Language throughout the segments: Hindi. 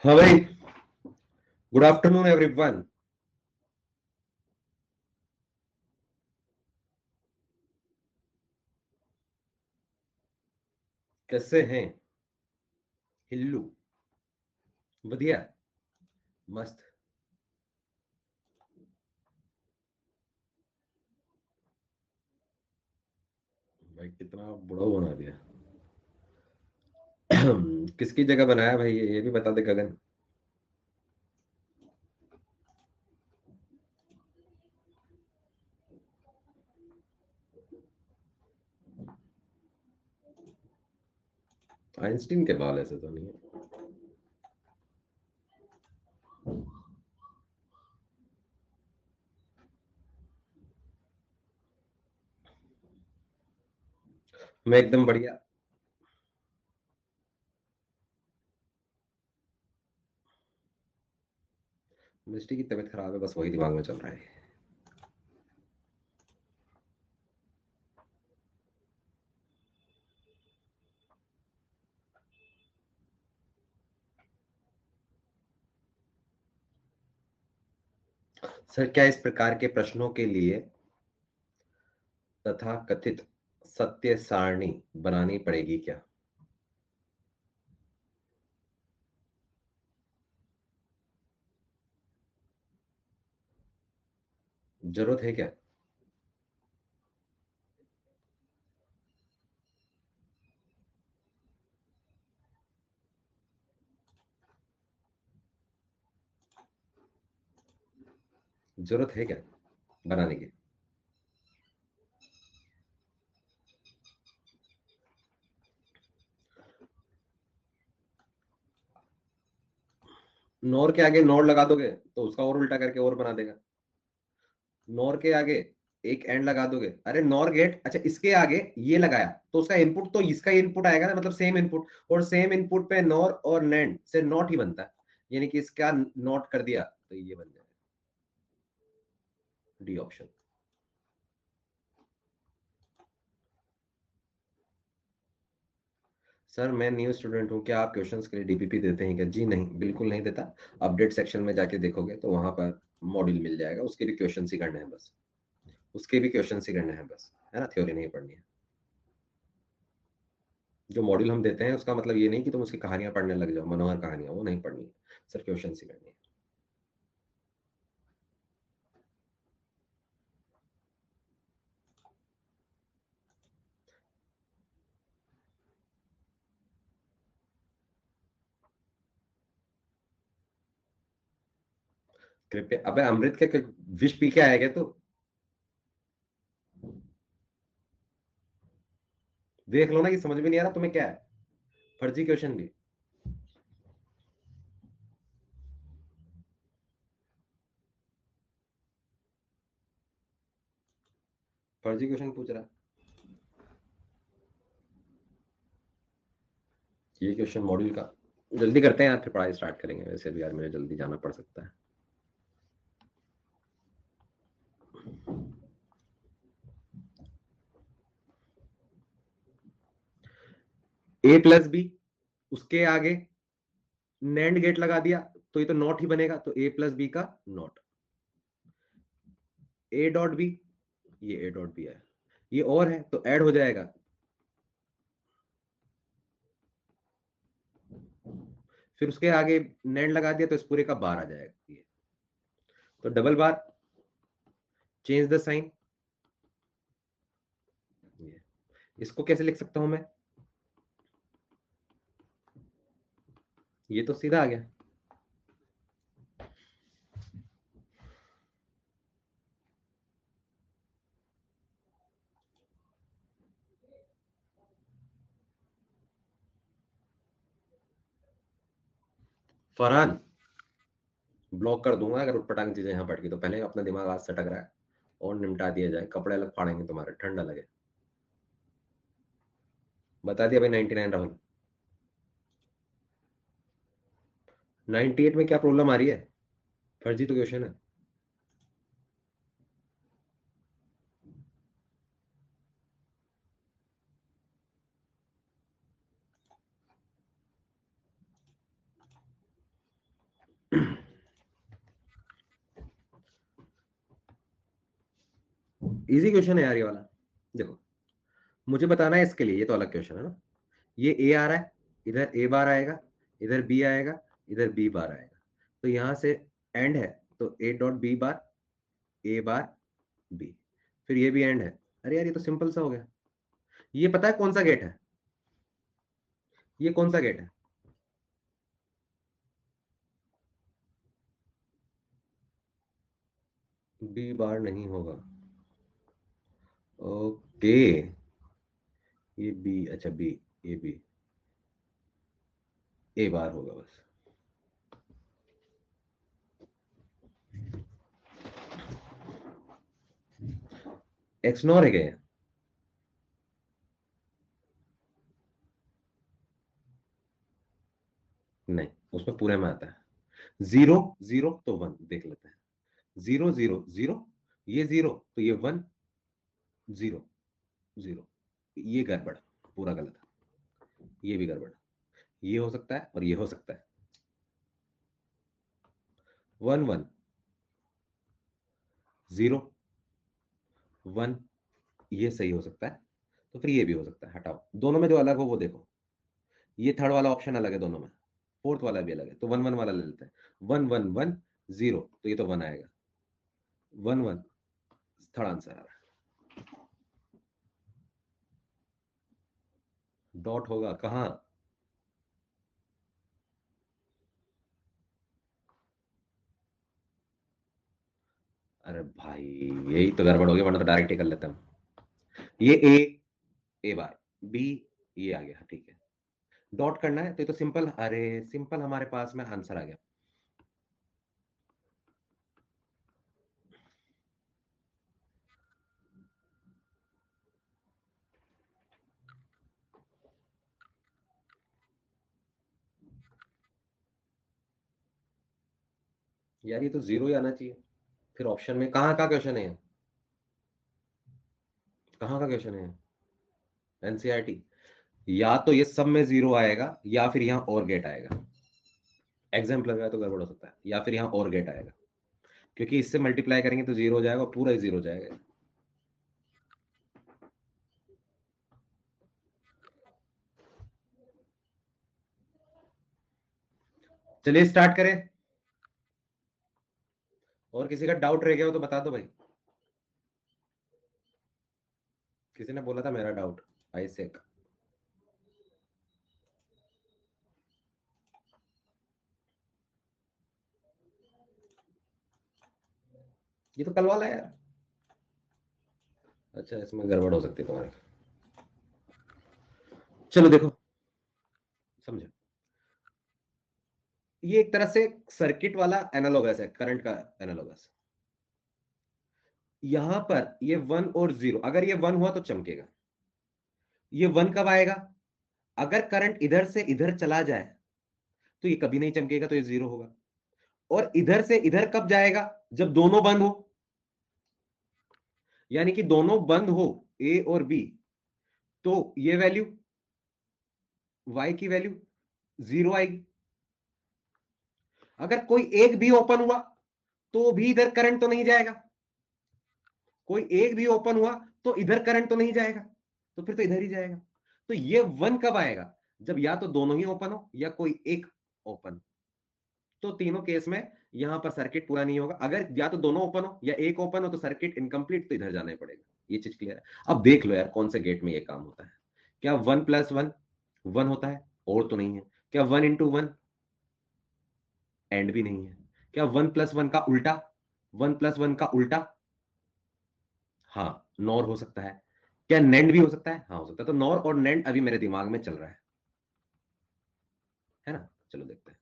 हाँ भाई, गुड आफ्टरनून एवरीवन। कैसे हैं? हिल्लू। बढ़िया। मस्त। भाई कितना बुढ़ा बना दिया। किसकी जगह बनाया भाई, ये भी बता दे गगन। आइंस्टीन के बाल ऐसे तो नहीं है। मैं एकदम बढ़िया। मिस्टी की तबीयत खराब है, बस वही दिमाग में चल रहा है। सर, क्या इस प्रकार के प्रश्नों के लिए तथा कथित सत्य सारणी बनानी पड़ेगी क्या? जरूरत है क्या? जरूरत है क्या बनाने की? नॉर के आगे नॉर लगा दोगे तो उसका और उल्टा करके और बना देगा। नॉर के आगे एक एंड लगा दोगे, अरे नॉर गेट, अच्छा इसके आगे ये लगाया तो उसका इनपुट तो इसका इनपुट आएगा ना, मतलब सेम इनपुट, और सेम इनपुट पे नॉर और नैंड से नॉट ही बनता है। यानी कि इसका नॉट कर दिया तो ये बन जाएगा। D option. सर, मैं न्यू स्टूडेंट हूँ, क्या आप क्वेश्चंस के लिए डीपीपी देते हैं क्या? जी नहीं, बिल्कुल नहीं देता। अपडेट सेक्शन में जाके देखोगे तो वहां पर मॉड्यूल मिल जाएगा, उसके भी क्वेश्चन ही करने हैं बस। उसके भी क्वेश्चन ही करने हैं बस, है ना, थ्योरी नहीं पढ़नी है। जो मॉड्यूल हम देते हैं उसका मतलब ये नहीं कि तुम उसकी कहानियां पढ़ने लग जाओ, मनोहर कहानियां, वो नहीं पढ़नी है। सर, क्वेश्चन ही करनी है। कृपया, अबे अमृत के विष पी के आएगा तो देख लो ना, कि समझ में नहीं आ रहा तुम्हें क्या है। फर्जी क्वेश्चन भी। फर्जी क्वेश्चन पूछ रहा है। ये क्वेश्चन मॉड्यूल का। जल्दी करते हैं यार, फिर पढ़ाई स्टार्ट करेंगे, वैसे भी यार मुझे जल्दी जाना पड़ सकता है। ए प्लस बी, उसके आगे नैंड गेट लगा दिया तो ये तो नॉट ही बनेगा, तो ए प्लस बी का नॉट। ए डॉट बी, ये ए डॉट बी है, ये और है तो ऐड हो जाएगा। फिर उसके आगे नैंड लगा दिया तो इस पूरे का बार आ जाएगा ये। तो double bar, change the sign. इसको कैसे लिख सकता हूं मैं? ये तो सीधा आ गया। फरहान, ब्लॉक कर दूंगा अगर उटपटांग चीजें यहाँ पड़ गई तो। पहले अपना दिमाग आज सटक रहा है, और निपटा दिया जाए, कपड़े अलग फाड़ेंगे तुम्हारे, ठंडा लगे। बता दिया भाई, 99 राहुल। 98 में क्या प्रॉब्लम आ रही है? फर्जी तो क्वेश्चन है। इजी क्वेश्चन है यार ये वाला। देखो, मुझे बताना है इसके लिए, ये तो अलग क्वेश्चन है ना। ये ए आ रहा है, इधर ए बार आएगा, इधर बी आएगा, इधर बी बार आएगा, तो यहां से एंड है, तो A dot B bar, A bar B, फिर ये भी एंड है। अरे यार ये तो सिंपल सा हो गया। ये पता है कौन सा गेट है? ये कौन सा गेट है? बी बार नहीं होगा। ओके, ये बी, अच्छा बी, ये बी, ए बार होगा बस। एक्स नॉर है क्या? नहीं, उसमें पूरे में आता है। जीरो जीरो तो वन, देख लेते हैं। जीरो जीरो जीरो, ये जीरो तो ये वन, जीरो जीरो, ये गड़बड़, पूरा गलत है। ये भी गड़बड़, ये हो सकता है और ये हो सकता है। वन वन, जीरो वन, ये सही हो सकता है। तो फिर ये भी हो सकता है, हटाओ दोनों में जो अलग हो वो देखो। ये थर्ड वाला ऑप्शन अलग है दोनों में, फोर्थ वाला भी अलग है, तो वन वन वाला ले लेते हैं। वन वन वन, जीरो तो ये तो वन आएगा। वन वन, थर्ड आंसर आ रहा है। डॉट होगा कहाँ? अरे भाई, यही तो गड़बड़ हो गया, वरना तो डायरेक्ट ही कर लेते हम। ये ए, ए बार बी, ये आ गया ठीक है। डॉट करना है तो ये तो सिंपल, अरे सिंपल हमारे पास में आंसर आ गया। यार ये तो जीरो ही आना चाहिए। फिर ऑप्शन में कहाँ का क्वेश्चन है? कहाँ का क्वेश्चन है? एनसीईआरटी। या तो ये सब में जीरो आएगा, या फिर यहाँ और गेट आएगा। एग्जाम्पल लगाया तो गड़बड़ हो सकता है, या फिर यहाँ और गेट आएगा, क्योंकि इससे मल्टीप्लाई करेंगे तो जीरो हो जाएगा और पूरा ही जीरो हो जाएगा। चलिए स्टार्ट करें। और किसी का डाउट रह गया हो तो बता दो भाई। किसी ने बोला था मेरा डाउट, आइसेक। ये तो कल वाला है यार। अच्छा, इसमें गड़बड़ हो सकती है तुम्हारी। चलो देखो, समझो। ये एक तरह से सर्किट वाला एनालॉगस है, करंट का एनालॉगस। यहां पर ये वन और जीरो, अगर ये वन हुआ तो चमकेगा। ये वन कब आएगा? अगर करंट इधर से इधर चला जाए तो ये कभी नहीं चमकेगा, तो ये जीरो होगा। और इधर से इधर कब जाएगा? जब दोनों बंद हो, यानी कि दोनों बंद हो, ए और बी, तो ये वैल्यू, वाई की वैल्यू जीरो आएगी। अगर कोई एक भी ओपन हुआ तो भी इधर करंट तो नहीं जाएगा। कोई एक भी ओपन हुआ तो इधर करंट तो नहीं जाएगा, तो फिर तो इधर ही जाएगा। तो ये वन कब आएगा? जब या तो दोनों ही ओपन हो या कोई एक ओपन। तो तीनों केस में यहां पर सर्किट पूरा नहीं होगा। अगर या तो दोनों ओपन हो या एक ओपन हो तो सर्किट इनकम्प्लीट, तो इधर जाना ही पड़ेगा। ये चीज क्लियर है? अब देख लो यार कौन से गेट में ये काम होता है। क्या वन प्लस वन वन होता है? और तो नहीं है। क्या वन इंटू वन? एंड भी नहीं है। क्या वन प्लस वन का उल्टा? वन प्लस वन का उल्टा? हाँ, नॉर हो सकता है। क्या नेंड भी हो सकता है? हाँ हो सकता है। तो नॉर और नेंड अभी मेरे दिमाग में चल रहा है ना? चलो देखते हैं।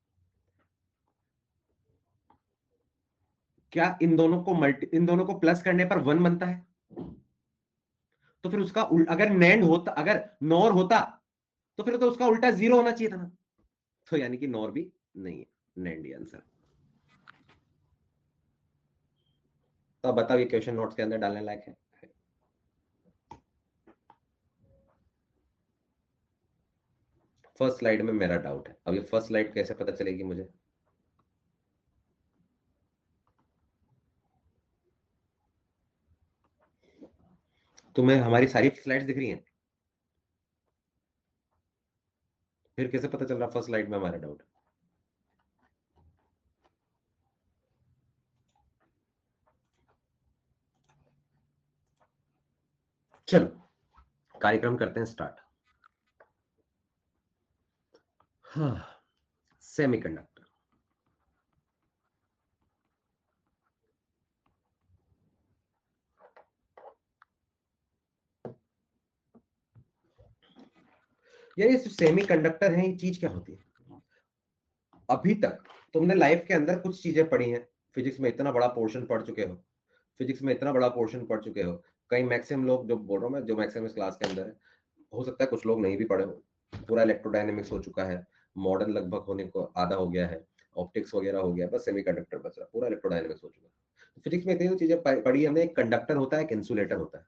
क्या इन दोनों को प्लस करने पर वन बनता है? तो फिर उसका अगर नैंड होता, अगर नॉर होता, तो फिर तो उसका उल्टा जीरो होना चाहिए था ना। तो यानी कि नॉर भी नहीं है, नैंड ही आंसर। तो अब बताओ, ये क्वेश्चन नोट्स के अंदर डालने लायक है? फर्स्ट स्लाइड में मेरा डाउट है, अब ये फर्स्ट स्लाइड कैसे पता चलेगी मुझे? तुम्हें हमारी सारी स्लाइड्स दिख रही हैं? फिर कैसे पता चल रहा फर्स्ट स्लाइड में हमारा डाउट? चलो कार्यक्रम करते हैं स्टार्ट। हाँ, सेमीकंडक्टर। यार ये सेमीकंडक्टर है, ये चीज क्या होती है? अभी तक तुमने लाइफ के अंदर कुछ चीजें पढ़ी हैं। फिजिक्स में इतना बड़ा पोर्शन पढ़ चुके हो, फिजिक्स में इतना बड़ा पोर्शन पढ़ चुके हो। कई मैक्सिमम लोग, जो बोल रहा हूँ मैं, जो मैक्सिमम इस क्लास के अंदर है, हो सकता है कुछ लोग नहीं भी पढ़े हो। पूरा इलेक्ट्रोडायनेमिक्स हो चुका है, मॉडर्न लगभग होने को आधा हो गया है, ऑप्टिक्स वगैरह हो गया, बस सेमीकंडक्टर बच रहा, पूरा इलेक्ट्रोडायनेमिक्स हो चुका है। फिजिक्स में इतनी चीजें पढ़ी हमने। एक कंडक्टर होता है, एक इंसुलेटर होता है।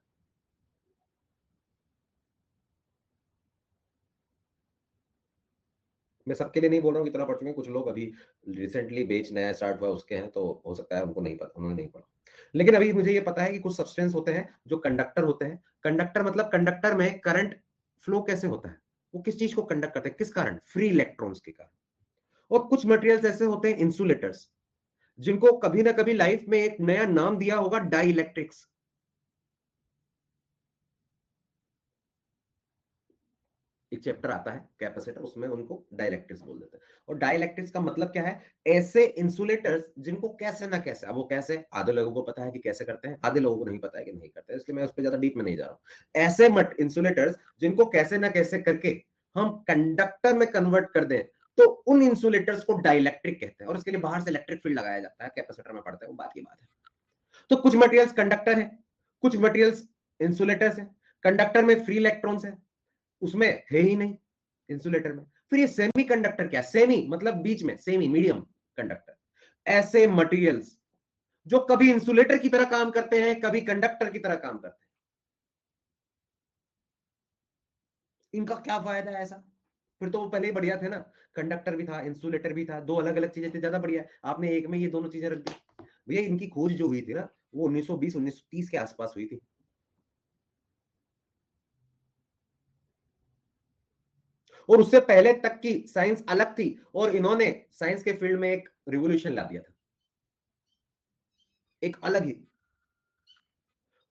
मैं सबके लिए नहीं बोल रहा हूँ कितना पढ़ चुके हैं, कुछ लोग अभी रिसेंटली बेच नया स्टार्ट हुआ उसके हैं, तो हो सकता है उनको नहीं पता, उन्होंने नहीं पढ़ा। लेकिन अभी मुझे ये पता है कि कुछ सब्सटेंस होते हैं जो कंडक्टर होते हैं। कंडक्टर मतलब कंडक्टर में करंट फ्लो कैसे होता है, वो किस चीज को कंडक्ट करते हैं, किस कारण? फ्री इलेक्ट्रॉन्स के कारण। और कुछ मटेरियल्स ऐसे होते हैं इंसुलेटर्स, जिनको कभी ना कभी लाइफ में एक नया नाम दिया होगा, डाई इलेक्ट्रिक्स। एक चैप्टर आता है कैपेसिटर, उसमें उनको डाइलेक्ट्रिक्स बोल देते हैं। और डाइलेक्ट्रिक्स का मतलब क्या है? ऐसे इंसुलेटर्स जिनको कैसे ना कैसे, अब वो कैसे, आधे लोगों को पता है कि कैसे करते हैं, आधे लोगों को नहीं पता है कि नहीं करते हैं, इसलिए मैं उस पर ज्यादा डीप में नहीं जा रहा हूं। ऐसे मट इंसुलेटर्स जिनको कैसे ना कैसे करके हम कंडक्टर में कन्वर्ट कर दें, तो उन इंसुलेटर्स को डाइलेक्ट्रिक कहते हैं। और इसके लिए बाहर से इलेक्ट्रिक फील्ड लगाया जाता है, कैपेसिटर में पड़ता है, वो बात की बात है। तो कुछ मटेरियल्स कंडक्टर है, कुछ मटेरियल्स इंसुलेटर्स है। कंडक्टर में फ्री इलेक्ट्रॉन्स है, उसमें है ही नहीं इंसुलेटर में। फिर ये सेमी कंडक्टर क्या? सेमी मतलब बीच में, सेमी मीडियम कंडक्टर। ऐसे मटेरियल्स जो कभी इंसुलेटर की तरह काम करते हैं, कभी कंडक्टर की तरह काम करते हैं, इनका क्या फायदा है ऐसा? फिर तो वो पहले ही बढ़िया थे ना, कंडक्टर भी था, इंसुलेटर भी था, दो अलग अलग चीजें थी, ज्यादा बढ़िया है। आपने एक में ये दोनों चीजें रख दी। भैया इनकी खोज जो हुई थी ना, वो 1920 1930 के आसपास हुई थी। और उससे पहले तक की साइंस अलग थी, और इन्होंने साइंस के फील्ड में एक रिवोल्यूशन ला दिया था, एक अलग ही।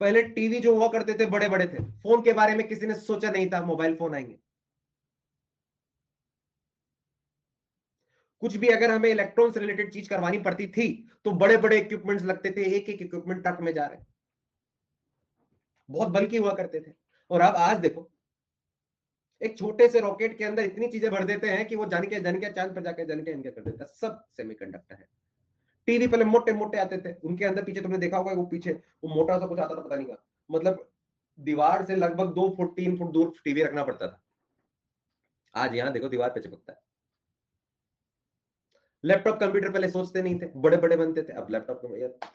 पहले टीवी जो हुआ करते थे बड़े बड़े थे, फोन के बारे में किसी ने सोचा नहीं था मोबाइल फोन आएंगे। कुछ भी अगर हमें इलेक्ट्रॉन से रिलेटेड चीज करवानी पड़ती थी, तो बड़े बड़े इक्विपमेंट्स लगते थे, एक एक इक्विपमेंट तक में जा रहे हैं, बहुत बल्कि हुआ करते थे। और अब आज देखो, एक छोटे से रॉकेट के अंदर इतनी चीजें भर देते हैं कि वो जान के चांद पर जाकर जान के इनके कर देता है, सब सेमीकंडक्टर है। टीवी पहले मोटे मोटे आते थे, उनके अंदर पीछे तुमने देखा होगा, वो पीछे वो मोटा सा कुछ आता था, पता नहीं का, मतलब दीवार से लगभग 2 फुट 3 फुट दूर टीवी रखना पड़ता था। आज यहाँ देखो दीवार पे चिपकता है। लैपटॉप कंप्यूटर पहले सोचते नहीं थे, बड़े बड़े बनते थे, अब लैपटॉप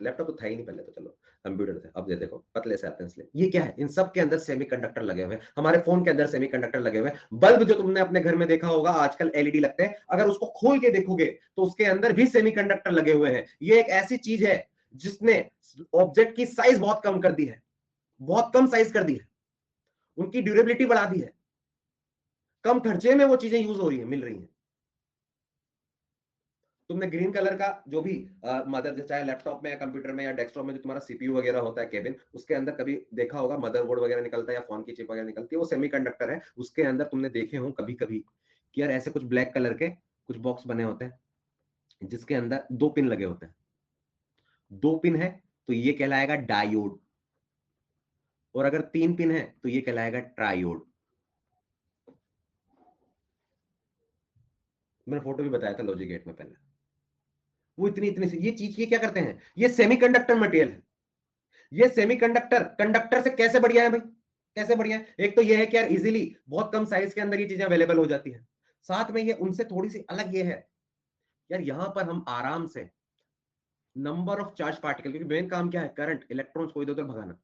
लैपटॉप तो था ही नहीं पहले, तो चलो कंप्यूटर थे, अब ये देखो पतले से आते हैं। इसलिए ये क्या है, इन सब के अंदर सेमीकंडक्टर लगे हुए हैं। हमारे फोन के अंदर सेमीकंडक्टर लगे हुए हैं। बल्ब जो तुमने अपने घर में देखा होगा आजकल एलईडी लगते हैं, अगर उसको खोल के देखोगे तो उसके अंदर भी सेमीकंडक्टर लगे हुए हैं। ये एक ऐसी चीज है जिसने ऑब्जेक्ट की साइज बहुत कम कर दी है, बहुत कम साइज कर दी है, उनकी ड्यूरेबिलिटी बढ़ा दी है, कम खर्चे में वो चीजें यूज हो रही है, मिल रही है। तुमने ग्रीन कलर का जो भी मदर, चाहे लैपटॉप में या कंप्यूटर में या डेस्कटॉप में जो तुम्हारा सीपीयू वगैरह होता है केबिन, उसके अंदर कभी देखा होगा मदरबोर्ड वगैरह निकलता है या फोन की चिप वगैरह निकलती है, वो सेमीकंडक्टर है। उसके अंदर तुमने देखे हो कभी कभी कि यार ऐसे कुछ ब्लैक कलर के कुछ बॉक्स बने होते हैं, जिसके अंदर 2 पिन लगे होते हैं। 2 पिन है तो ये कहलाएगा डायोड, और अगर 3 पिन है तो ये कहलाएगा ट्रायोड। मैंने फोटो भी बताया था लॉजिक गेट में पहले। वो इतनी इतनी सी ये चीज, ये क्या करते हैं, ये सेमीकंडक्टर मटेरियल है। ये सेमीकंडक्टर कंडक्टर से कैसे बढ़िया है भाई? कैसे बढ़िया है? एक तो ये है कि यार इजीली बहुत कम साइज के अंदर ये चीजें अवेलेबल हो जाती है। साथ में ये उनसे थोड़ी सी अलग ये है, यार यहां पर हम आराम से नंबर ऑफ चार्ज पार्टिकल, क्योंकि मेन काम क्या है, करंट इलेक्ट्रॉन्स को इधर उधर भगाना,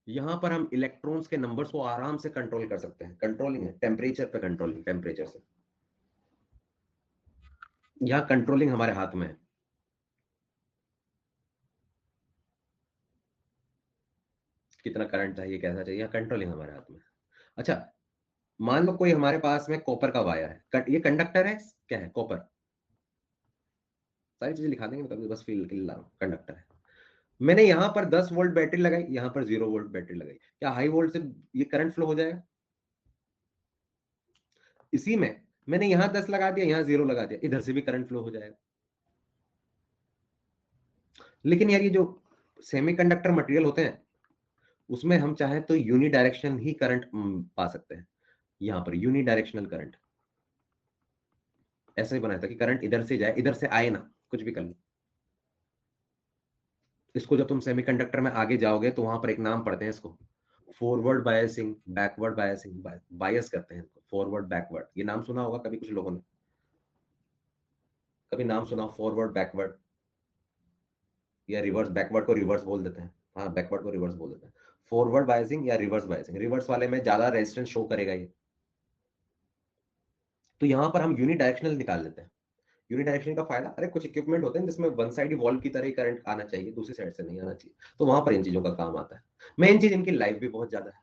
यहां पर हम इलेक्ट्रॉन्स के नंबर्स को आराम से कंट्रोल कर सकते हैं। कंट्रोलिंग है, टेम्परेचर पे कंट्रोलिंग, टेम्परेचर से यहां कंट्रोलिंग हमारे हाथ में है। कितना करंट चाहिए, कैसा चाहिए, कंट्रोलिंग हमारे हाथ में। अच्छा, मान लो कोई हमारे पास में कॉपर का वायर है, ये कंडक्टर है, क्या है, कॉपर। सारी चीजें लिखा देंगे, कभी बस फील के लिए ला रहा हूं, कंडक्टर है। मैंने यहां पर 10 वोल्ट बैटरी लगाई, यहां पर 0 वोल्ट बैटरी लगाई, क्या हाई वोल्ट से ये करंट फ्लो हो जाएगा? इसी में मैंने यहां 10 लगा दिया, यहां 0 लगा दिया, इधर से भी करंट फ्लो हो जाएगा। लेकिन यार ये जो सेमीकंडक्टर मटेरियल होते हैं, उसमें हम चाहें तो यूनी डायरेक्शन ही करंट पा सकते हैं। यहां पर यूनी डायरेक्शनल करंट ऐसे ही बनाया था कि करंट इधर से जाए, इधर से आए ना, कुछ भी कर लो। इसको जब तुम सेमीकंडक्टर में आगे जाओगे तो वहां पर एक नाम पढ़ते हैं इसको, फॉरवर्ड बायसिंग, बैकवर्ड बायसिंग, बायस करते हैं इसको, फॉरवर्ड बैकवर्ड। ये नाम सुना होगा कभी कुछ लोगों ने, कभी नाम सुना फॉरवर्ड बैकवर्ड, या रिवर्स, बैकवर्ड को रिवर्स बोल देते हैं, हाँ बैकवर्ड को रिवर्स बोल देते हैं। फॉरवर्ड बायसिंग या रिवर्स बायसिंग, रिवर्स वाले में ज्यादा रेजिस्टेंस शो करेगा ये। तो यहाँ पर हम यूनी डायरेक्शनल निकाल लेते हैं। यूनी डायरेक्शन का फायदा, अरे कुछ इक्विपमेंट होते हैं जिसमें वन साइड वॉल्व की तरह ही करंट आना चाहिए, दूसरी साइड से नहीं आना चाहिए, तो वहां पर इन चीजों का काम आता है। मेन चीज, इनकी लाइफ भी बहुत ज्यादा है।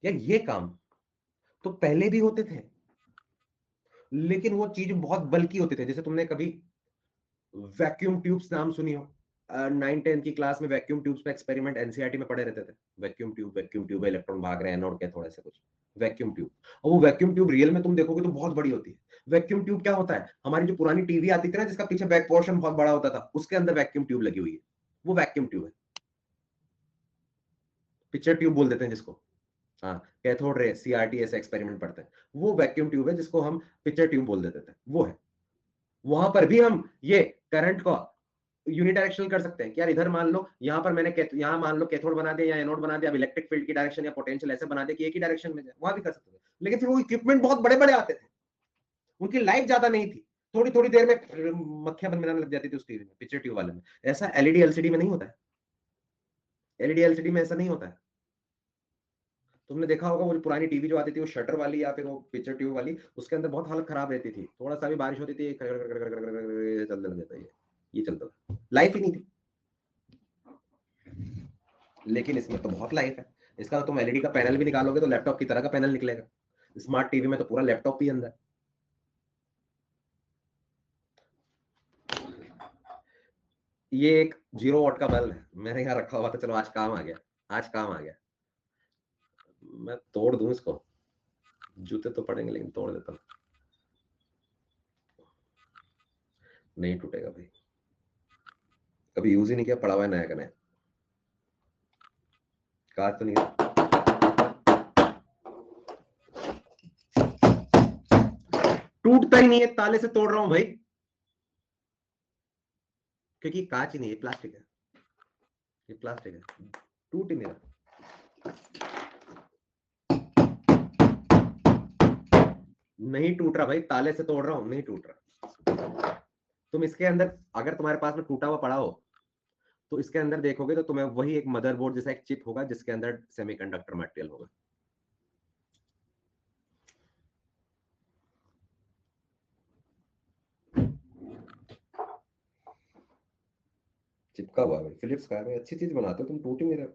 यार ये काम तो पहले भी होते थे, लेकिन वो चीज बहुत बल्कि होते थे। जैसे तुमने कभी वैक्यूम ट्यूब्स नाम सुनी हो, 9 10 की क्लास में वैक्यूम ट्यूब्स पे एक्सपेरिमेंट एनसीईआरटी में पढ़े रहते थे। वैक्यूम ट्यूब इलेक्ट्रॉन भाग रहे हैं, एनोड के थोड़े से कुछ, वैक्यूम ट्यूब। और वो वैक्यूम ट्यूब रियल में तुम देखोगे तो बहुत बड़ी होती है। वैक्यूम ट्यूब क्या होता है, हमारी जो पुरानी टीवी आती थी ना, जिसका पीछे बैक पोर्शन बहुत बड़ा होता था, उसके अंदर वैक्यूम ट्यूब लगी हुई है। वो वैक्यूम ट्यूब है, पिक्चर ट्यूब बोल देते हैं जिसको। हाँ, कैथोड रे, सीआरटी ऐसे एक्सपेरिमेंट पढ़ते हैं। वो वैक्यूम ट्यूब है जिसको हम पिक्चर ट्यूब बोल देते थे, वो है। वहां पर भी हम ये करंट को यूनिडायरेक्शनल कर सकते हैं कि यार इधर मान लो, यहाँ पर मैंने यहाँ मान लो कैथोड बना दिया या एनोड बना दिया, अब इलेक्ट्रिक फील्ड की डायरेक्शन या पोटेंशियल ऐसे बना दिया कि एक ही डायरेक्शन में जाए, वहां भी कर सकते थे। लेकिन फिर वो इक्विपमेंट बहुत बड़े बड़े आते थे, उनकी लाइफ ज्यादा नहीं थी, थोड़ी थोड़ी देर में मक्खियां बनने लग जाती थी उस टीवी में, पिक्चर ट्यूब वाले में। ऐसा एलईडी एलसीडी में नहीं होता है, एलईडी एलसीडी में ऐसा नहीं होता है। तुमने देखा होगा वो जो पुरानी टीवी जो आती थी, वो शटर वाली या फिर वो पिक्चर ट्यूब वाली, उसके अंदर बहुत हालत खराब रहती थी, थोड़ा सा भी बारिश होती थी चलने लग जाता है, ये चलता था, लाइफ ही नहीं थी। लेकिन इसमें तो बहुत लाइफ है। इसका तुम एलईडी का पैनल भी निकालोगे तो लैपटॉप की तरह का पैनल निकलेगा। स्मार्ट टीवी में तो पूरा लैपटॉप ही अंदर। ये एक 0 वाट का बल्ब है, मैंने यहाँ रखा हुआ था, चलो आज काम आ गया, आज काम आ गया। मैं तोड़ दूं इसको, जूते तो पड़ेंगे लेकिन तोड़ देता हूँ। नहीं टूटेगा भाई, कभी यूज ही नहीं किया, पड़ा हुआ है नया का नया, कार तो नहीं है। टूटता ही नहीं है, ताले से तोड़ रहा हूं भाई, क्योंकि कांच ही नहीं है, प्लास्टिक है, ये प्लास्टिक है, टूट ही नहीं रहा। नहीं टूट रहा भाई, ताले से तोड़ रहा हूं, नहीं टूट रहा। तुम इसके अंदर अगर तुम्हारे पास में टूटा हुआ पड़ा हो, तो इसके अंदर देखोगे तो तुम्हें वही एक मदरबोर्ड जैसा एक चिप होगा, जिसके अंदर सेमीकंडक्टर मटेरियल होगा। चिपका हुआ है भाई, फिलिप्स का है भाई, अच्छी चीज बनाते हो तुम, टूट ही नहीं रहे।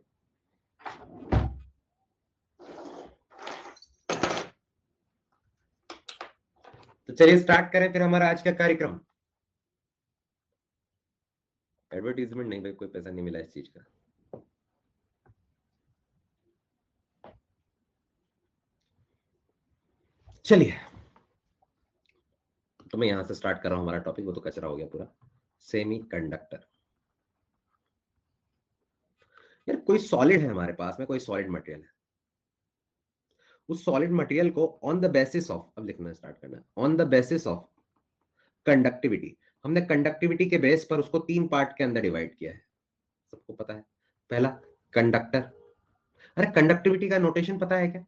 तो चलिए स्टार्ट करें फिर हमारा आज का कार्यक्रम। एडवर्टीजमेंट नहीं भाई, कोई पैसा नहीं मिला इस चीज का। चलिए, तो मैं यहां से स्टार्ट कर रहा हूं हमारा टॉपिक, वो तो कचरा हो गया पूरा। Semi conductor. यार कोई सॉलिड है हमारे पास में, कोई सॉलिड मटेरियल है, उस सॉलिड मटेरियल को ऑन द बेसिस ऑफ, अब लिखना स्टार्ट करना है, on the basis of conductivity. हमने कंडक्टिविटी के बेस पर उसको 3 पार्ट के अंदर डिवाइड किया है, सबको पता है। पहला, कंडक्टर। अरे कंडक्टिविटी का नोटेशन पता है क्या?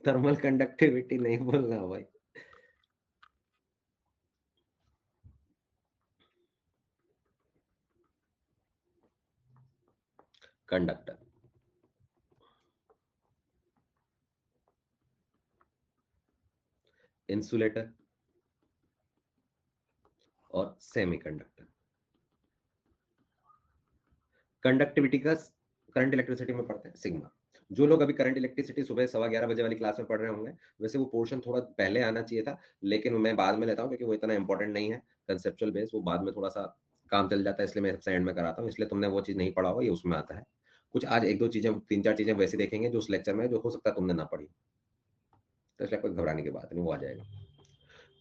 थर्मल कंडक्टिविटी नहीं बोलना भाई, कंडक्टर। इंसुलेटर और सेमीकंडक्टर। कंडक्टिविटी का करंट इलेक्ट्रिसिटी में पढ़ते हैं सिग्मा। जो लोग अभी करंट इलेक्ट्रिसिटी सुबह 11:15 बजे वाली क्लास में पढ़ रहे होंगे, वैसे वो पोर्शन थोड़ा पहले आना चाहिए था, लेकिन मैं बाद में लेता हूँ क्योंकि वो इतना इंपॉर्टेंट नहीं है। कंसेप्चुअल बेस वो बाद में थोड़ा सा काम चल जाता है, इसलिए मैं सबसे एंड में कराता हूँ। इसलिए तुमने वो चीज नहीं पढ़ा होगा, ये उसमें आता है। कुछ आज एक दो चीजें, तीन चार चीजें वैसे देखेंगे जो उस लेक्चर में जो हो सकता है तुमने ना पढ़ी, तो इसलिए कोई घबराने की बात नहीं, वो आ जाएगा।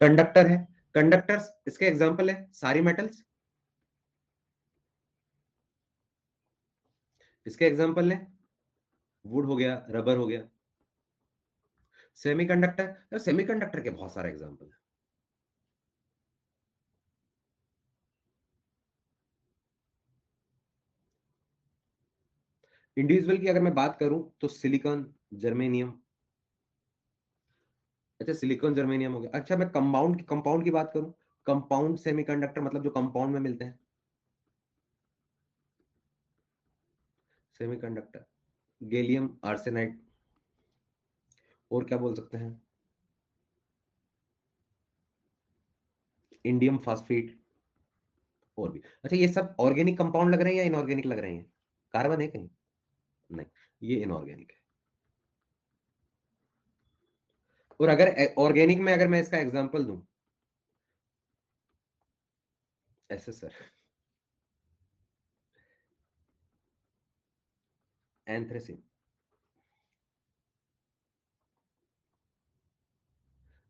कंडक्टर है, कंडक्टर्स इसके एग्जाम्पल है सारी मेटल्स, इसके एग्जाम्पल है वुड हो गया, रबर हो गया। सेमीकंडक्टर, सेमीकंडक्टर के बहुत सारे एग्जाम्पल है। इंडिविजुअल की अगर मैं बात करूं तो सिलिकॉन, जर्मेनियम। अच्छा सिलिकॉन जर्मेनियम हो गया। अच्छा मैं कंपाउंड की बात करूं, कंपाउंड सेमीकंडक्टर मतलब जो कंपाउंड में मिलते हैं सेमीकंडक्टर, गैलियम आर्सेनाइड, और क्या बोल सकते हैं, इंडियम फास्फेट, और भी। अच्छा ये सब ऑर्गेनिक कंपाउंड लग रहे हैं या इनऑर्गेनिक लग रहे हैं? कार्बन है कहीं? नहीं, ये इनऑर्गेनिक है। और अगर ऑर्गेनिक में अगर मैं इसका एग्जांपल दूं, ऐसे सर, एंथ्रेसिन।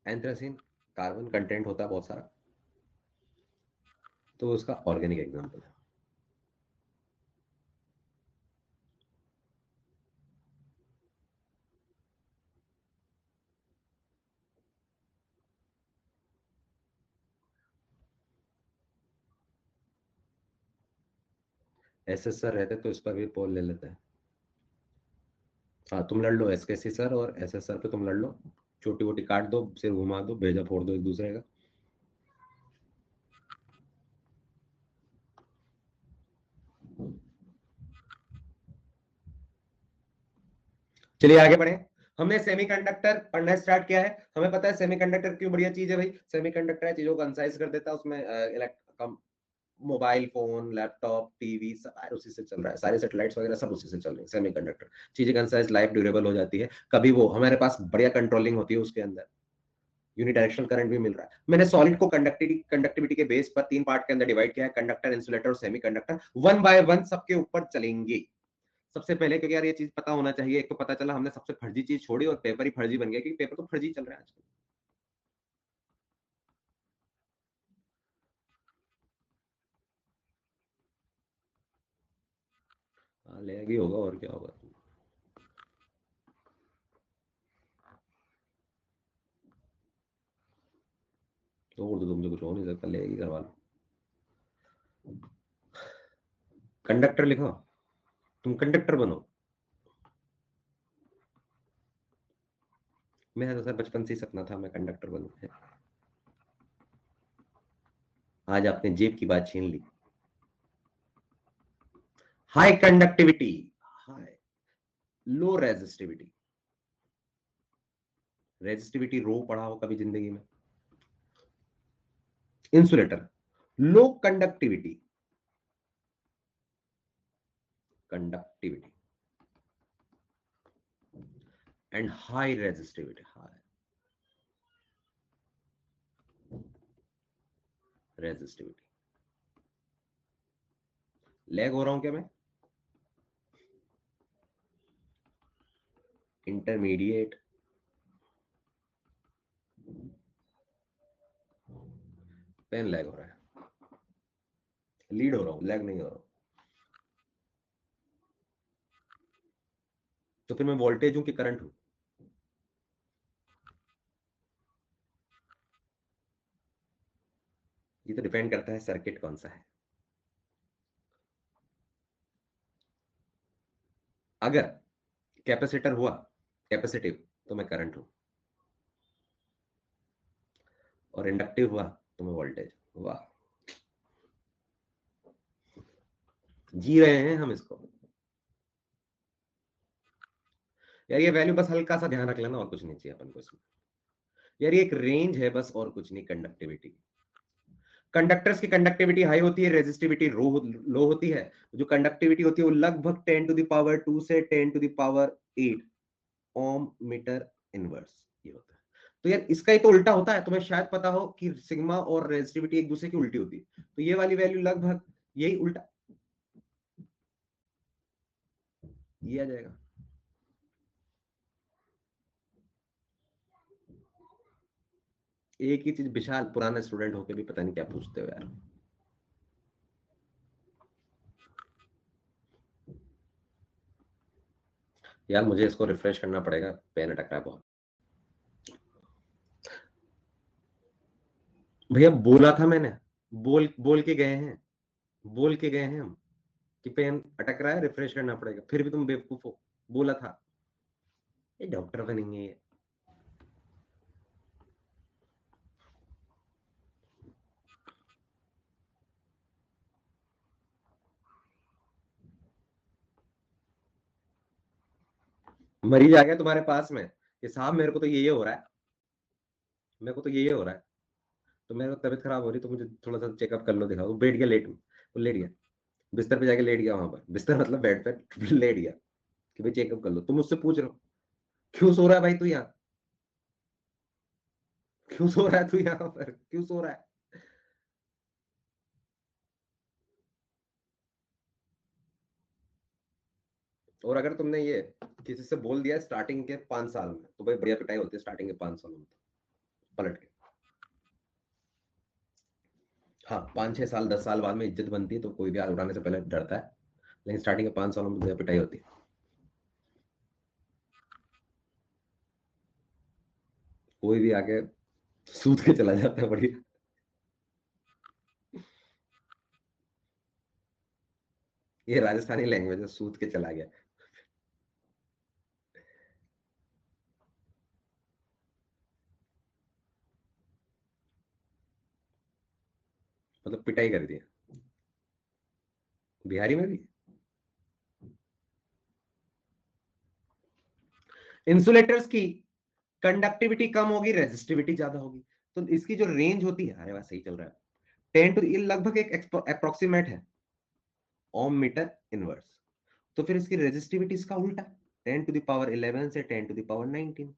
एंथ्रेसिन कार्बन कंटेंट होता है बहुत सारा, तो उसका ऑर्गेनिक एग्जांपल है। एसएस सर रहते तो इस पर भी पोल ले लेते हैं। हाँ तुम लड़ लो एसकेसी सर और एसएस सर पे तुम लड़ लो, छोटी वोटी काट दो, सिर घुमा दो, भेजा फोड़ दो एक दूसरे का। चलिए आगे बढ़े। हमने सेमीकंडक्टर पढ़ना स्टार्ट किया है। हमें पता है सेमीकंडक्टर क्यों बढ़िया चीज है भाई। सेमीकंडक्टर है चीजों को कंसाइज कर देता है, उसमें मोबाइल फोन, लैपटॉप, टीवी सब उसी से चल रहा है, सारे सेटेलाइट्स वगैरह सब उसी से चल रहे हैं। सेमीकंडक्टर चीजें कंसाइज, लाइफ ड्यूरेबल हो जाती है। कभी वो हमारे पास बढ़िया कंट्रोलिंग होती है उसके अंदर, यूनिडायरेक्शनल करंट भी मिल रहा है। मैंने सॉलिड को कंडक्टिविटी के बेस पर तीन पार्ट के अंदर डिवाइड किया है, कंडक्टर, इंसुलेटर और सेमीकंडक्टर। वन बाय वन सबके ऊपर चलेंगे। सबसे पहले क्योंकि यार ये चीज पता होना चाहिए, एक तो पता चला हमने सबसे फर्जी चीज छोड़ी और पेपर ही फर्जी बन गया, क्योंकि पेपर तो फर्जी चल रहा है आजकल। हाँ लैग ही होगा और क्या होगा। तो और तो तुमसे कुछ हो नहीं सकता, लैग ही करवा लो। कंडक्टर लिखो, तुम कंडक्टर बनो। मेरा तो सर बचपन से ही सपना था मैं कंडक्टर बनूं। आज आपने जेब की बात छीन ली। हाई कंडक्टिविटी, हाई, लो रेजिस्टिविटी। रेजिस्टिविटी रो पढ़ा हो कभी जिंदगी में? Insulator, low conductivity, conductivity and high resistivity, high resistivity. Lag हो रहा हूं क्या मैं? इंटरमीडिएट, पेन लैग हो रहा है, लीड हो रहा हूं, लैग नहीं हो रहा हूं। तो फिर मैं वोल्टेज हूं कि करंट हूं? ये तो डिपेंड करता है सर्किट कौन सा है। अगर कैपेसिटर हुआ कैपेसिटिव तो मैं करंट हूं, और इंडक्टिव हुआ तो मैं वोल्टेज। वाह, जी रहे हैं हम इसको। यार ये वैल्यू बस हल्का सा ध्यान रख लेना, और कुछ नहीं चाहिए अपन को इसमें। यार ये एक रेंज है बस, और कुछ नहीं कंडक्टिविटी। कंडक्टर्स की कंडक्टिविटी हाई होती है, रेजिस्टिविटी लो होती है। जो कंडक्टिविटी होती है वो लगभग 10⁻² से 10⁻8 ओम मीटर इनवर्स ये होता है। तो यार इसका ही तो उल्टा होता है, तुम्हें शायद पता हो कि सिग्मा और रेजिस्टिविटी एक दूसरे की उल्टी होती है, तो ये वाली वैल्यू लगभग यही उल्टा ये आ जाएगा। एक ही चीज, विशाल पुराना स्टूडेंट होके भी पता नहीं क्या पूछते हो यार। यार मुझे इसको रिफ्रेश करना पड़ेगा, पेन अटक रहा है बहुत। भैया बोला था मैंने, बोल बोल के गए हैं, बोल के गए हैं हम कि पेन अटक रहा है, रिफ्रेश करना पड़ेगा, फिर भी तुम बेवकूफ हो। बोला था। ये डॉक्टर बनेंगे ये। मरीज आ गया तुम्हारे पास में कि साहब मेरे को तो ये हो रहा है, मेरे को तो ये हो रहा है, तो मेरे को तबीयत खराब हो रही, तो मुझे थोड़ा सा चेकअप कर लो, दिखाओ। वो बैठ गया लेट में, वो लेट गया बिस्तर पे, जाके लेट गया वहां पर, बिस्तर मतलब बेड पे लेट गया कि भाई चेकअप कर लो। तुम मुझसे पूछ रहे हो क्यों सो रहा है भाई तू यहाँ, क्यों सो रहा है तू यहाँ पर, क्यों सो रहा है। और अगर तुमने ये किसी से बोल दिया स्टार्टिंग के 5 साल में, तो भाई बढ़िया पिटाई होती है स्टार्टिंग के 5 सालों में, तो पलट के। हाँ 5 6 साल 10 साल बाद में इज्जत बनती है, तो कोई भी हाथ उठाने से पहले डरता है, लेकिन स्टार्टिंग के 5 सालों में बढ़िया पिटाई होती है। कोई भी आके सूद के चला जाता है बढ़िया। ये राजस्थानी लैंग्वेज है, सूद के चला गया, मतलब पिटाई कर दी। बिहारी में भी इंसुलेटर्स की कंडक्टिविटी कम होगी, रेजिस्टिविटी ज्यादा होगी। तो इसकी जो रेंज होती है, अरे वाह सही चल रहा है, 10 टू, ये लगभग एक अप्रोक्सीमेट है, ओम मीटर इनवर्स। तो फिर इसकी रेजिस्टिविटी इसका उल्टा, 10⁻11 से 10⁻19।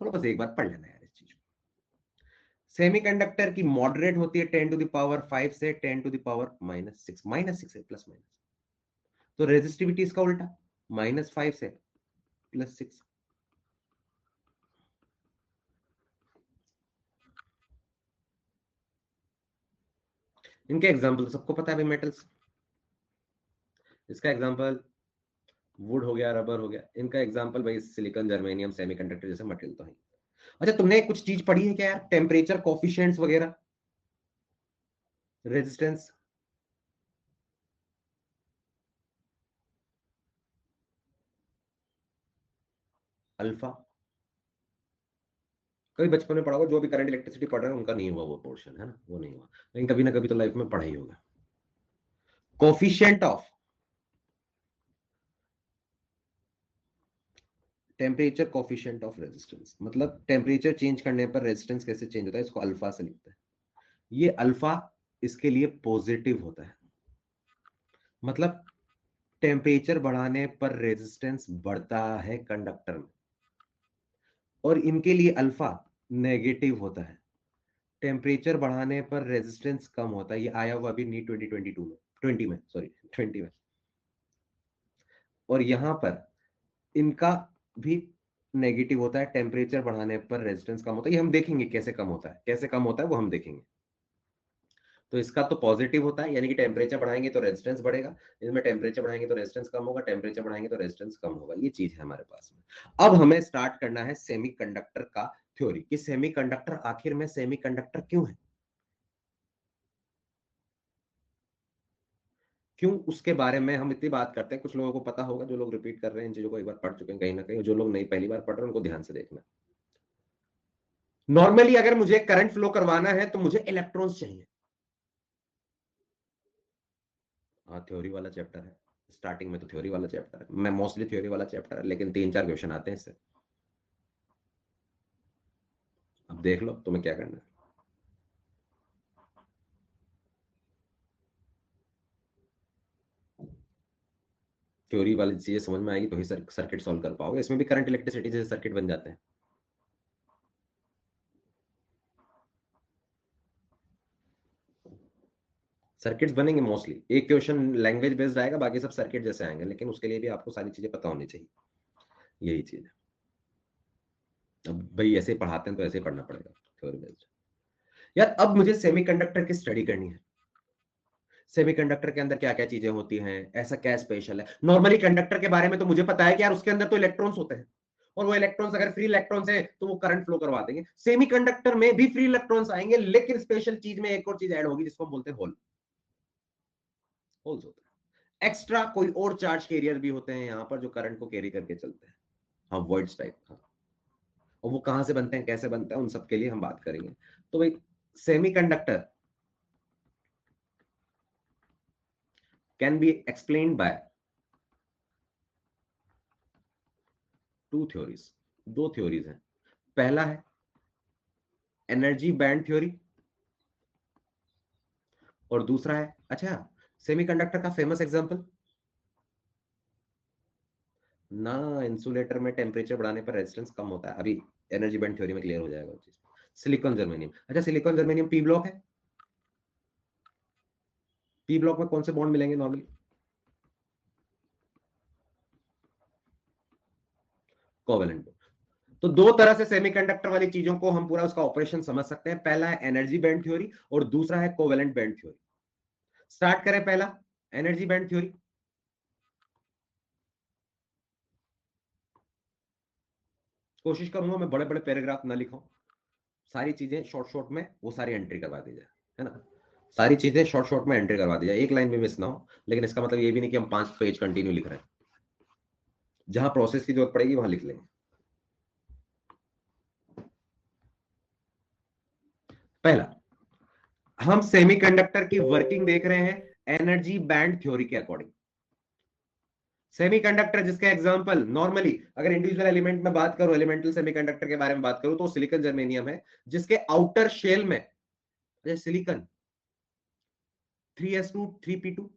थोड़ा बस एक बार पढ़ लेना यार इस चीज को। सेमीकंडक्टर की मॉडरेट होती है 10⁵ से 10⁻⁻6, -6 है, प्लस माइनस। तो रेजिस्टिविटी इसका उल्टा, -5 से +6। इनके एग्जाम्पल सबको पता है भाई, मेटल्स। इसका एग्जाम्पल वुड हो गया, रबर हो गया। इनका एग्जाम्पल भाई सिलिकॉन, जर्मेनियम, सेमीकंडक्टर जैसे मटेरियल तो है। अच्छा तुमने कुछ चीज पढ़ी है क्या यार, टेम्परेचर कॉफिशिएंट्स वगैरह, रेजिस्टेंस, अल्फा? कभी बचपन में पढ़ा होगा, जो भी करंट इलेक्ट्रिसिटी पढ़ रहे हैं उनका नहीं हुआ वो पोर्शन, है ना, वो नहीं हुआ, लेकिन कभी ना कभी तो लाइफ में पढ़ा ही होगा। Coefficient of temperature, coefficient of resistance, मतलब टेम्परेचर चेंज करने पर रेजिस्टेंस कैसे चेंज होता है, इसको अल्फा से लिखते हैं। ये अल्फा इसके लिए पॉजिटिव होता है, मतलब टेम्परेचर बढ़ाने पर रेजिस्टेंस बढ़ता है कंडक्टर में। और इनके लिए अल्फा नेगेटिव होता है, टेम्परेचर बढ़ाने पर रेजिस्टेंस कम होता है। ये आया हुआ अभी नीट 2022 में, 20 में, सॉरी 20 में। और यहां पर इनका भी नेगेटिव होता है, टेम्परेचर बढ़ाने पर रेजिस्टेंस कम होता है। ये हम देखेंगे कैसे कम होता है, कैसे कम होता है वो हम देखेंगे। तो इसका तो पॉजिटिव होता है, यानी कि टेम्परेचर बढ़ाएंगे तो रेजिस्टेंस बढ़ेगा, इसमें टेम्परेचर बढ़ाएंगे तो रेजिस्टेंस कम होगा, टेम्परेचर बढ़ाएंगे तो रेजिस्टेंस कम होगा। ये चीज है हमारे पास में। अब हमें स्टार्ट करना है सेमीकंडक्टर का थ्योरी, कि सेमीकंडक्टर आखिर में सेमीकंडक्टर क्यों है, क्यों, उसके बारे में हम इतनी बात करते हैं। कुछ लोगों को पता होगा, जो लोग रिपीट कर रहे हैं इन चीजों को, एक बार पढ़ चुके हैं कहीं ना कहीं, जो लोग नहीं पहली बार पढ़ रहे हैं उनको ध्यान से देखना। नॉर्मली अगर मुझे करंट फ्लो करवाना है तो मुझे इलेक्ट्रॉन्स चाहिए। हाँ थ्योरी वाला चैप्टर है, स्टार्टिंग में तो थ्योरी वाला चैप्टर है, मैं मोस्टली थ्योरी वाला चैप्टर है, लेकिन 3 4 क्वेश्चन आते हैं इससे। देख लो तुम्हें क्या करना है। थ्योरी वाली चीजें समझ में आएगी तो ही सर्किट सॉल्व कर पाओगे। इसमें भी करंट इलेक्ट्रिसिटी जैसे सर्किट बन जाते हैं। सर्किट्स बनेंगे मोस्टली, एक क्वेश्चन लैंग्वेज बेस्ड आएगा, बाकी सब सर्किट जैसे आएंगे, लेकिन उसके लिए भी आपको सारी चीजें पता होनी चाहिए। यही चीज है। अब भाई ऐसे ही पढ़ाते हैं तो ऐसे ही पढ़ना पड़ेगा थ्योरी बेस्ड। यार अब मुझे सेमीकंडक्टर की स्टडी करनी है। सेमीकंडक्टर के अंदर क्या क्या चीजें होती हैं, ऐसा क्या स्पेशल है। नॉर्मली कंडक्टर के बारे में तो मुझे पता है कि यार उसके अंदर तो इलेक्ट्रॉन्स होते हैं, और वो इलेक्ट्रॉन्स अगर फ्री इलेक्ट्रॉन्स है तो वो करंट फ्लो करवा देंगे। सेमीकंडक्टर में भी फ्री इलेक्ट्रॉन्स आएंगे, लेकिन स्पेशल चीज में एक और चीज ऐड होगी जिसको हम बोलते हैं होल। होल्स होते हैं एक्स्ट्रा, कोई और चार्ज कैरियर भी होते हैं यहाँ पर जो करंट को कैरी करके चलते हैं। हाँ वॉइड्स टाइप का। और वो कहां से बनते हैं, कैसे बनते हैं, उन सब के लिए हम बात करेंगे। तो भाई semiconductor can be explained by two theories. दो थ्योरीज हैं। पहला है एनर्जी बैंड थ्योरी, और दूसरा है, अच्छा, सेमीकंडक्टर का फेमस एग्जांपल ना, इंसुलेटर में टेम्परेचर बढ़ाने पर रेजिस्टेंस कम होता है, अभी एनर्जी बैंड थ्योरी में क्लियर हो जाएगा वो चीज। सिलिकॉन जर्मेनियम, अच्छा सिलिकॉन जर्मेनियम पी ब्लॉक है। पी ब्लॉक में कौन से बॉन्ड मिलेंगे नॉर्मली? कोवेलेंट। तो दो तरह से सेमीकंडक्टर वाली चीजों को हम पूरा उसका ऑपरेशन समझ सकते हैं। पहला है एनर्जी बैंड थ्योरी और दूसरा है कोवेलेंट बैंड थ्योरी। स्टार्ट करें पहला, एनर्जी बैंड थ्योरी। कोशिश करूंगा मैं बड़े बड़े पैराग्राफ ना लिखूं, सारी चीजें शॉर्ट शॉर्ट में वो सारी एंट्री करवा दी जाए, है ना। सारी चीजें शॉर्ट शॉर्ट में एंट्री करवा दी जाए, एक लाइन भी मिस ना हो। लेकिन इसका मतलब ये भी नहीं कि हम 5 पेज कंटिन्यू लिख रहे हैं। जहां प्रोसेस की जरूरत पड़ेगी वहां लिख लेंगे। पहला, हम सेमीकंडक्टर की वर्किंग देख रहे हैं एनर्जी बैंड थ्योरी के अकॉर्डिंग। सेमीकंडक्टर जिसके एग्जांपल नॉर्मली अगर इंडिविजुअल एलिमेंट में बात करूं, एलिमेंटल सेमीकंडक्टर के बारे में बात करूं, तो सिलिकॉन जर्मेनियम है, जिसके आउटर शेल में silicon 3s2 3p2,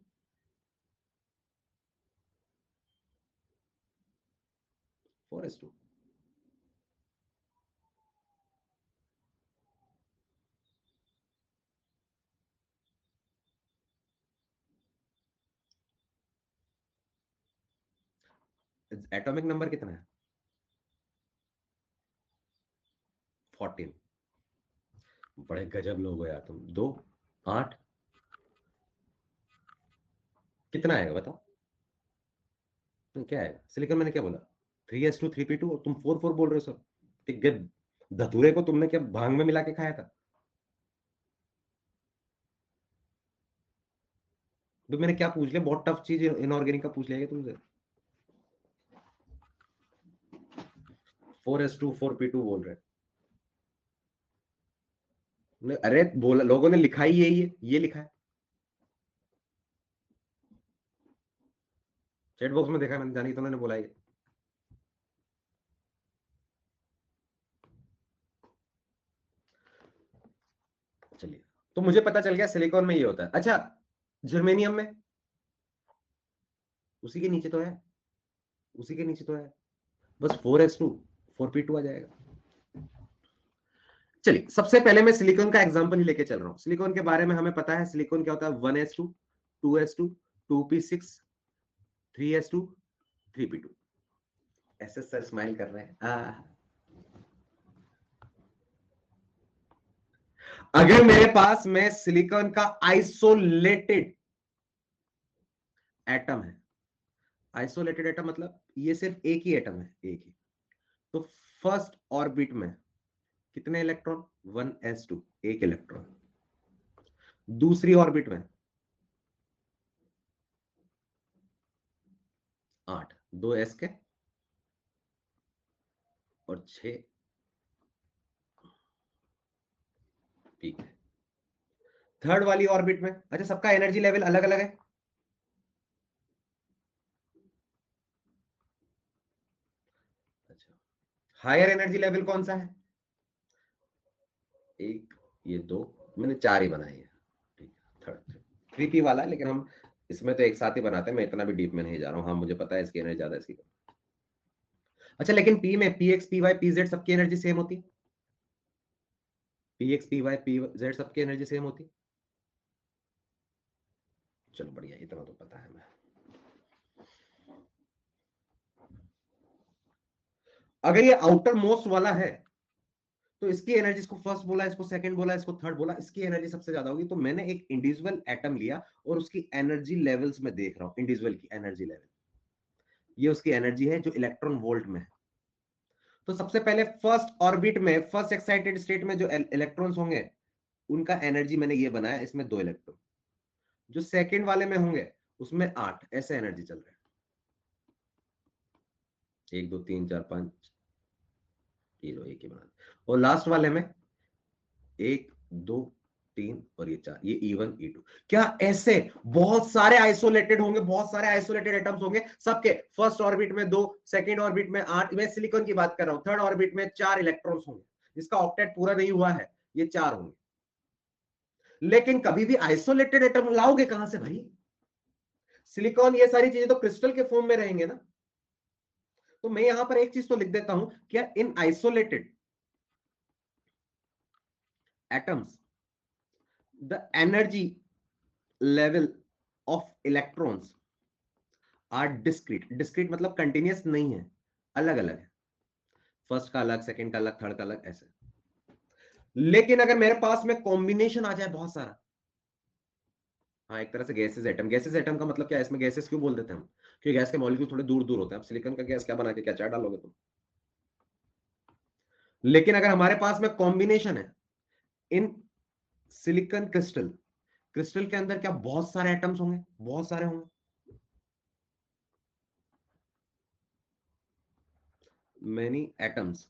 4s2। Atomic number कितना है? 14। बड़े गजब लोग हो यार तुम। 2 8 कितना आएगा बताओ? क्या आएगा सिलिकॉन, मैंने क्या बोला? 3s2 3p2, और तुम 4 4 बोल रहे हो सब। ठीक है, धतूरे को तुमने क्या भांग में मिला के खाया था? तो मैंने क्या पूछ लिया, बहुत टफ चीज इनऑर्गेनिक का पूछ लिया क्या तुमसे? 4s2 4p2 बोल रहे अरे बोला, लोगों ने लिखा ही यही है, ये लिखा है चैट बॉक्स में, देखा मैंने, जानी तो मैंने बोला ही है। चलिए, तो मुझे पता चल गया सिलिकॉन में ये होता है। अच्छा, जर्मेनियम में उसी के नीचे तो है, उसी के नीचे तो है, बस 4s2 4p2 आ जाएगा। चलिए, सबसे पहले मैं सिलिकॉन का एग्जांपल ही लेके चल रहा हूं। सिलिकॉन के बारे में हमें पता है, सिलिकॉन क्या होता है, 1s2 2s2 2p6 3s2 3p2। ऐसे सर स्माइल कर रहे हैं अगर मेरे पास में सिलिकॉन का आइसोलेटेड एटम है, आइसोलेटेड एटम मतलब ये सिर्फ एक ही एटम है, एक ही, तो फर्स्ट ऑर्बिट में कितने इलेक्ट्रॉन? 1s2, एक इलेक्ट्रॉन। दूसरी ऑर्बिट में 8, 2s के और 6 पी के। थर्ड वाली ऑर्बिट में, अच्छा सबका एनर्जी लेवल अलग अलग है। अच्छा, हायर एनर्जी लेवल कौन सा है? एक, ये 2, मैंने 4 ही बनाई है, ठीक है। थर्ड 3p वाला है, लेकिन हम इसमें तो एक साथ ही बनाते हैं, मैं इतना भी डीप में नहीं जा रहा हूँ। हाँ मुझे पता है इसकी एनर्जी ज्यादा है, इसकी कम। अच्छा, लेकिन p में px py pz सबकी एनर्जी सेम होती है? px py pz सबकी एनर्जी सेम होती है? चलो बढ़िया, इतना तो पता है मैं। अगर ये आउटर मोस्ट वाला है तो इसकी एनर्जी, इसको फर्स्ट बोला, इसको सेकंड बोला, इसको थर्ड बोला, इसकी एनर्जी सबसे ज्यादा होगी। तो मैंने एक इंडिविजुअल एटम लिया और उसकी एनर्जी लेवल्स में देख रहा हूं, इंडिविजुअल की एनर्जी लेवल, ये उसकी एनर्जी है जो इलेक्ट्रॉन वोल्ट में है। तो सबसे पहले फर्स्ट ऑर्बिट में, फर्स्ट एक्साइटेड स्टेट में जो इलेक्ट्रॉन्स होंगे उनका एनर्जी मैंने ये बनाया, इसमें 2 इलेक्ट्रॉन। जो सेकंड वाले में होंगे उसमें 8, ऐसे एनर्जी चल रहा है, 1 2 3 4 5, ये लो एक ही बना। और लास्ट वाले में 1 2 3 और ये 4, ये E1 E2। क्या ऐसे बहुत सारे आइसोलेटेड होंगे, बहुत सारे आइसोलेटेड एटम्स होंगे, सबके फर्स्ट ऑर्बिट में 2, सेकंड ऑर्बिट में 8, मैं सिलिकॉन की बात कर रहा हूं, थर्ड ऑर्बिट में 4 इलेक्ट्रॉन्स होंगे, जिसका ऑक्टेट पूरा नहीं हुआ है, ये 4 होंगे। लेकिन कभी भी आइसोलेटेड एटम लाओगे कहां से भाई? सिलिकॉन, ये सारी चीजें तो क्रिस्टल के फॉर्म में रहेंगे ना। तो मैं यहां पर एक चीज तो लिख देता हूं, क्या in isolated atoms the energy level of electrons are discrete. Discrete मतलब कंटिन्यूस नहीं है, अलग अलग है, फर्स्ट का अलग, सेकंड का अलग, थर्ड का अलग, ऐसे। लेकिन अगर मेरे पास में कॉम्बिनेशन आ जाए बहुत सारा, हाँ एक तरह से गैसेस एटम, गैसेस एटम का मतलब क्या है, इसमें गैसेस क्यों बोल देते हैं हम? क्योंकि गैस के मॉलिक्यूल थोड़े दूर दूर होते हैं। अब सिलिकॉन का गैस क्या बना के क्या चार डालोगे तुम? लेकिन अगर हमारे पास में कॉम्बिनेशन है इन सिलिकॉन क्रिस्टल, क्रिस्टल के अंदर क्या बहुत सारे एटम्स होंगे? बहुत सारे होंगे। many atoms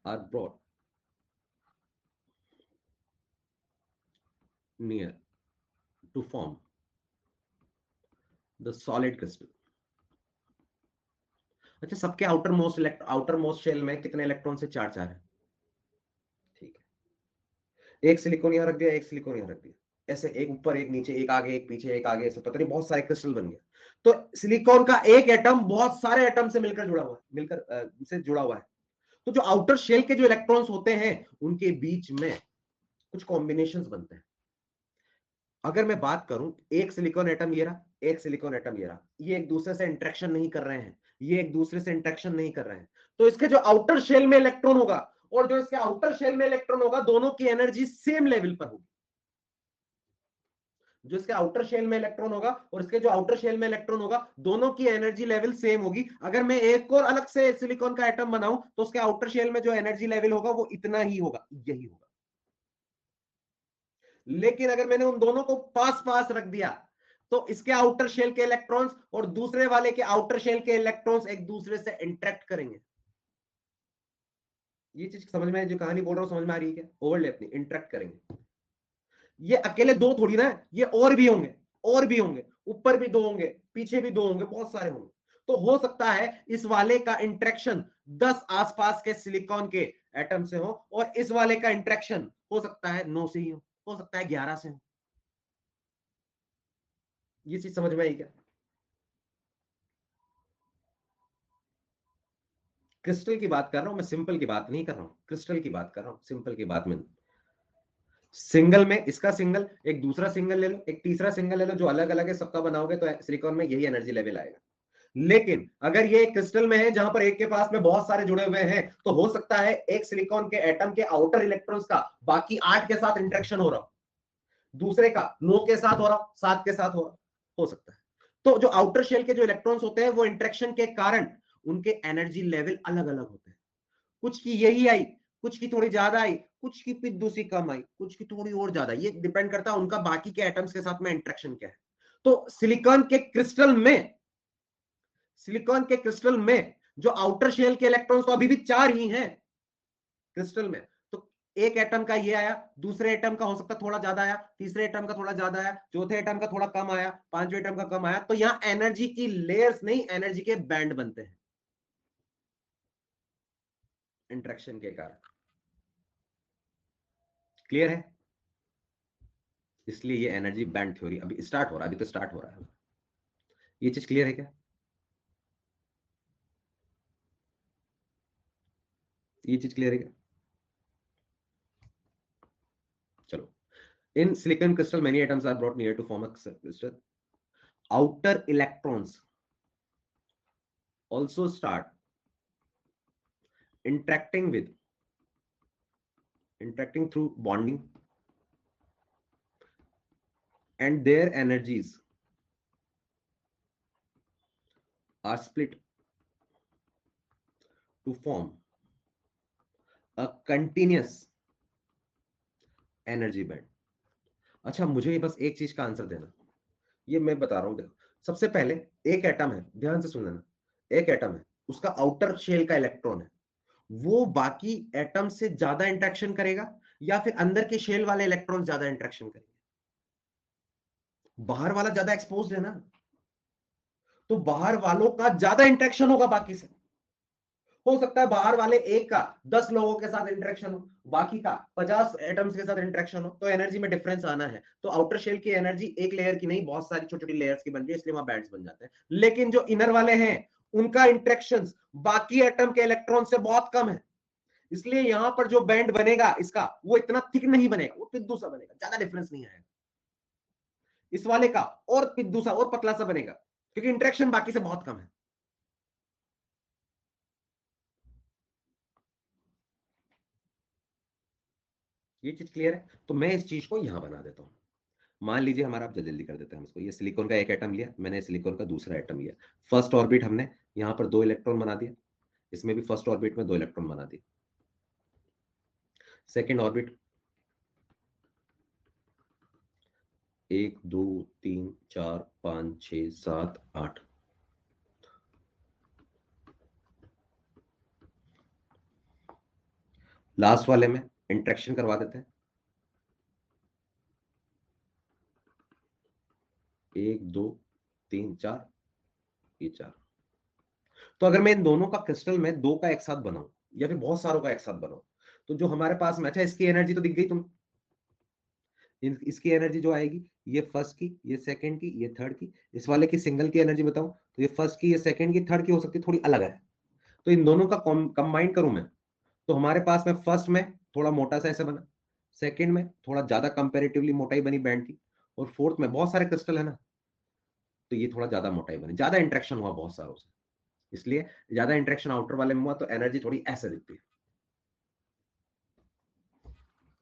are brought near to form the solid crystal। अच्छा, सबके आउटर मोस्ट शेल में कितने इलेक्ट्रॉन से? 4 4 है, ठीक है। एक सिलिकॉन यहां रख दिया, एक सिलिकॉन यहां रख दिया, ऐसे एक ऊपर एक नीचे, एक आगे एक पीछे, एक आगे, ऐसे पता नहीं बहुत सारे क्रिस्टल बन गए। तो सिलिकॉन का एक एटम बहुत सारे एटम से मिलकर जुड़ा हुआ है, से जुड़ा हुआ है। तो जो आउटर शेल के जो इलेक्ट्रॉन्स होते हैं उनके बीच में कुछ कॉम्बिनेशंस बनते हैं। अगर मैं बात करूं, एक सिलिकॉन एटम ये रहा, एक सिलिकॉन एटम ये रहा, ये एक दूसरे से इंटरेक्शन नहीं कर रहे हैं, ये एक दूसरे से इंटरेक्शन नहीं कर रहे हैं। तो इसके जो आउटर शेल में इलेक्ट्रॉन होगा और जो इसके आउटर शेल में इलेक्ट्रॉन होगा, दोनों की एनर्जी सेम लेवल पर होगी। जो इसके आउटर शेल में इलेक्ट्रॉन होगा और इसके जो आउटर शेल में इलेक्ट्रॉन होगा, दोनों की एनर्जी लेवल सेम होगी। अगर मैं एक और अलग से सिलिकॉन का एटम बनाऊं तो उसके आउटर शेल में जो एनर्जी लेवल होगा वो इतना ही होगा, यही होगा। लेकिन अगर मैंने उन दोनों को पास पास रख दिया तो इसके आउटर शेल के इलेक्ट्रॉन्स और दूसरे वाले के आउटर शेल के इलेक्ट्रॉन्स एक दूसरे से इंटरेक्ट करेंगे। ये चीज समझ में, जो कहानी बोल रहा हूं समझ में आ रही है क्या? ओवरलैप नहीं, इंटरेक्ट करेंगे। ये अकेले दो थोड़ी ना है, ये और भी होंगे, और भी होंगे, ऊपर भी दो होंगे, पीछे भी दो होंगे, बहुत सारे होंगे। तो हो सकता है इस वाले का इंटरेक्शन 10 आसपास के सिलिकॉन के एटम से हो और इस वाले का इंटरेक्शन हो सकता है 9 से ही हो सकता है 11 से हो। ये चीज समझ में आई क्या? क्रिस्टल की बात कर रहा हूं मैं, सिंपल की बात नहीं कर रहा हूं, क्रिस्टल की बात कर रहा हूं, सिंपल की बात में। सिंगल में इसका सिंगल, एक दूसरा सिंगल ले लो, एक तीसरा सिंगल ले लो, जो अलग अलग है सबका बनाओगे तो सिलिकॉन में यही एनर्जी लेवल आएगा। लेकिन अगर ये क्रिस्टल में है जहां पर एक के पास में बहुत सारे जुड़े हुए हैं, तो हो सकता है एक सिलिकॉन के एटम के आउटर इलेक्ट्रॉन्स का बाकी 8 के साथ इंटरेक्शन हो रहा हो, दूसरे का 9 के साथ हो रहा हो, 7 के साथ हो सकता है। तो जो आउटर शेल के जो इलेक्ट्रॉन्स होते हैं वो इंटरेक्शन के कारण उनके एनर्जी लेवल अलग अलग होते हैं। कुछ की यही आई, कुछ की थोड़ी ज्यादा आई, कुछ की पिद्दू सी कम आई, कुछ की थोड़ी और ज्यादा। ये डिपेंड करता है उनका बाकी के एटम्स के साथ में इंटरेक्शन क्या है। तो सिलिकॉन के क्रिस्टल में जो आउटर शेल के इलेक्ट्रॉन्स तो अभी भी 4 ही हैं क्रिस्टल में। तो एक एटम का ये आया, दूसरे एटम का हो सकता है थोड़ा ज्यादा आया, तीसरे एटम का थोड़ा ज्यादा आया, चौथे एटम का थोड़ा कम आया, पांचवें एटम का कम आया। तो यहां एनर्जी की लेयर्स नहीं, एनर्जी के बैंड बनते हैं इंटरेक्शन के कारण। क्लियर है? इसलिए ये एनर्जी बैंड थ्योरी अभी स्टार्ट हो रहा है, अभी तो स्टार्ट हो रहा है। ये चीज क्लियर है क्या? ये चीज क्लियर है क्या? चलो, in silicon crystal many atoms are brought near to form a crystal. Outer electrons also start interacting through bonding, and their energies are split to form a continuous energy band. अच्छा, मुझे बस एक चीज का आंसर देना, ये मैं बता रहा हूं, देखो। सबसे पहले एक एटम है, ध्यान से सुन लेना। एक एटम है, उसका आउटर शेल का इलेक्ट्रॉन है, वो बाकी एटम से ज्यादा इंटरेक्शन करेगा या फिर अंदर के शेल वाले इलेक्ट्रॉन ज्यादा इंटरेक्शन करेंगे? बाहर वाला ज्यादा एक्सपोज है ना, तो बाहर वालों का ज्यादा इंटरेक्शन होगा बाकी से। हो सकता है बाहर वाले एक का 10 लोगों के साथ इंटरेक्शन हो, बाकी का 50 एटम्स के साथ इंटरेक्शन हो, तो एनर्जी में डिफरेंस आना है। तो आउटर शेल की एनर्जी एक लेयर की नहीं, बहुत सारी छोटी छोटी लेयर्स की बन रही है, इसलिए वहां बैंड्स बन जाते हैं। लेकिन जो इनर वाले हैं, उनका इंटरेक्शन बाकी एटम के इलेक्ट्रॉन से बहुत कम है, इसलिए यहां पर जो बैंड बनेगा इसका, वो इतना थिक नहीं बनेगा, वो पिद्दू सा बनेगा, ज्यादा डिफरेंस नहीं आएगा। इस वाले का और पिद्दू सा और पतला सा बनेगा, क्योंकि इंटरेक्शन बाकी से बहुत कम है। ये चीज क्लियर है? तो मैं इस चीज को यहां बना देता हूं। मान लीजिए हमारा, आप जल्दी जल्दी कर देते हैं हम इसको, ये सिलिकॉन का एक एटम लिया मैंने, सिलिकॉन का दूसरा एटम लिया। फर्स्ट ऑर्बिट हमने यहां पर 2 इलेक्ट्रॉन बना दिया, इसमें भी फर्स्ट ऑर्बिट में 2 इलेक्ट्रॉन बना दिए। सेकेंड ऑर्बिट 1 2 3 4 5 6 7 8, लास्ट वाले में इंटरेक्शन करवा देते हैं। 1 2 3 4, ये 4। तो अगर मैं इन दोनों का क्रिस्टल में 2 का एक साथ बनाऊं या फिर बहुत सारों का एक साथ बनाऊं, तो जो हमारे पास में, अच्छा इसकी एनर्जी तो दिख गई तुम्हें, इसकी एनर्जी जो आएगी, ये फर्स्ट की, ये सेकंड की, ये थर्ड की। इस वाले की सिंगल की एनर्जी बताऊं, तो ये फर्स्ट की, ये सेकंड की, थर्ड की हो सकती है, थोड़ी अलग है। तो इन दोनों का कंबाइन करूं मैं, तो हमारे पास में फर्स्ट में थोड़ा मोटा सा ऐसा बना, सेकंड में थोड़ा ज्यादा कंपेरेटिवली मोटाई बनी बैंड की, और फोर्थ में बहुत सारे क्रिस्टल है ना, तो ये थोड़ा ज्यादा मोटाई बनी, ज्यादा इंटरेक्शन हुआ बहुत सारों से, इसलिए ज्यादा इंटरेक्शन आउटर वाले में हुआ, तो एनर्जी थोड़ी ऐसे दिखती है।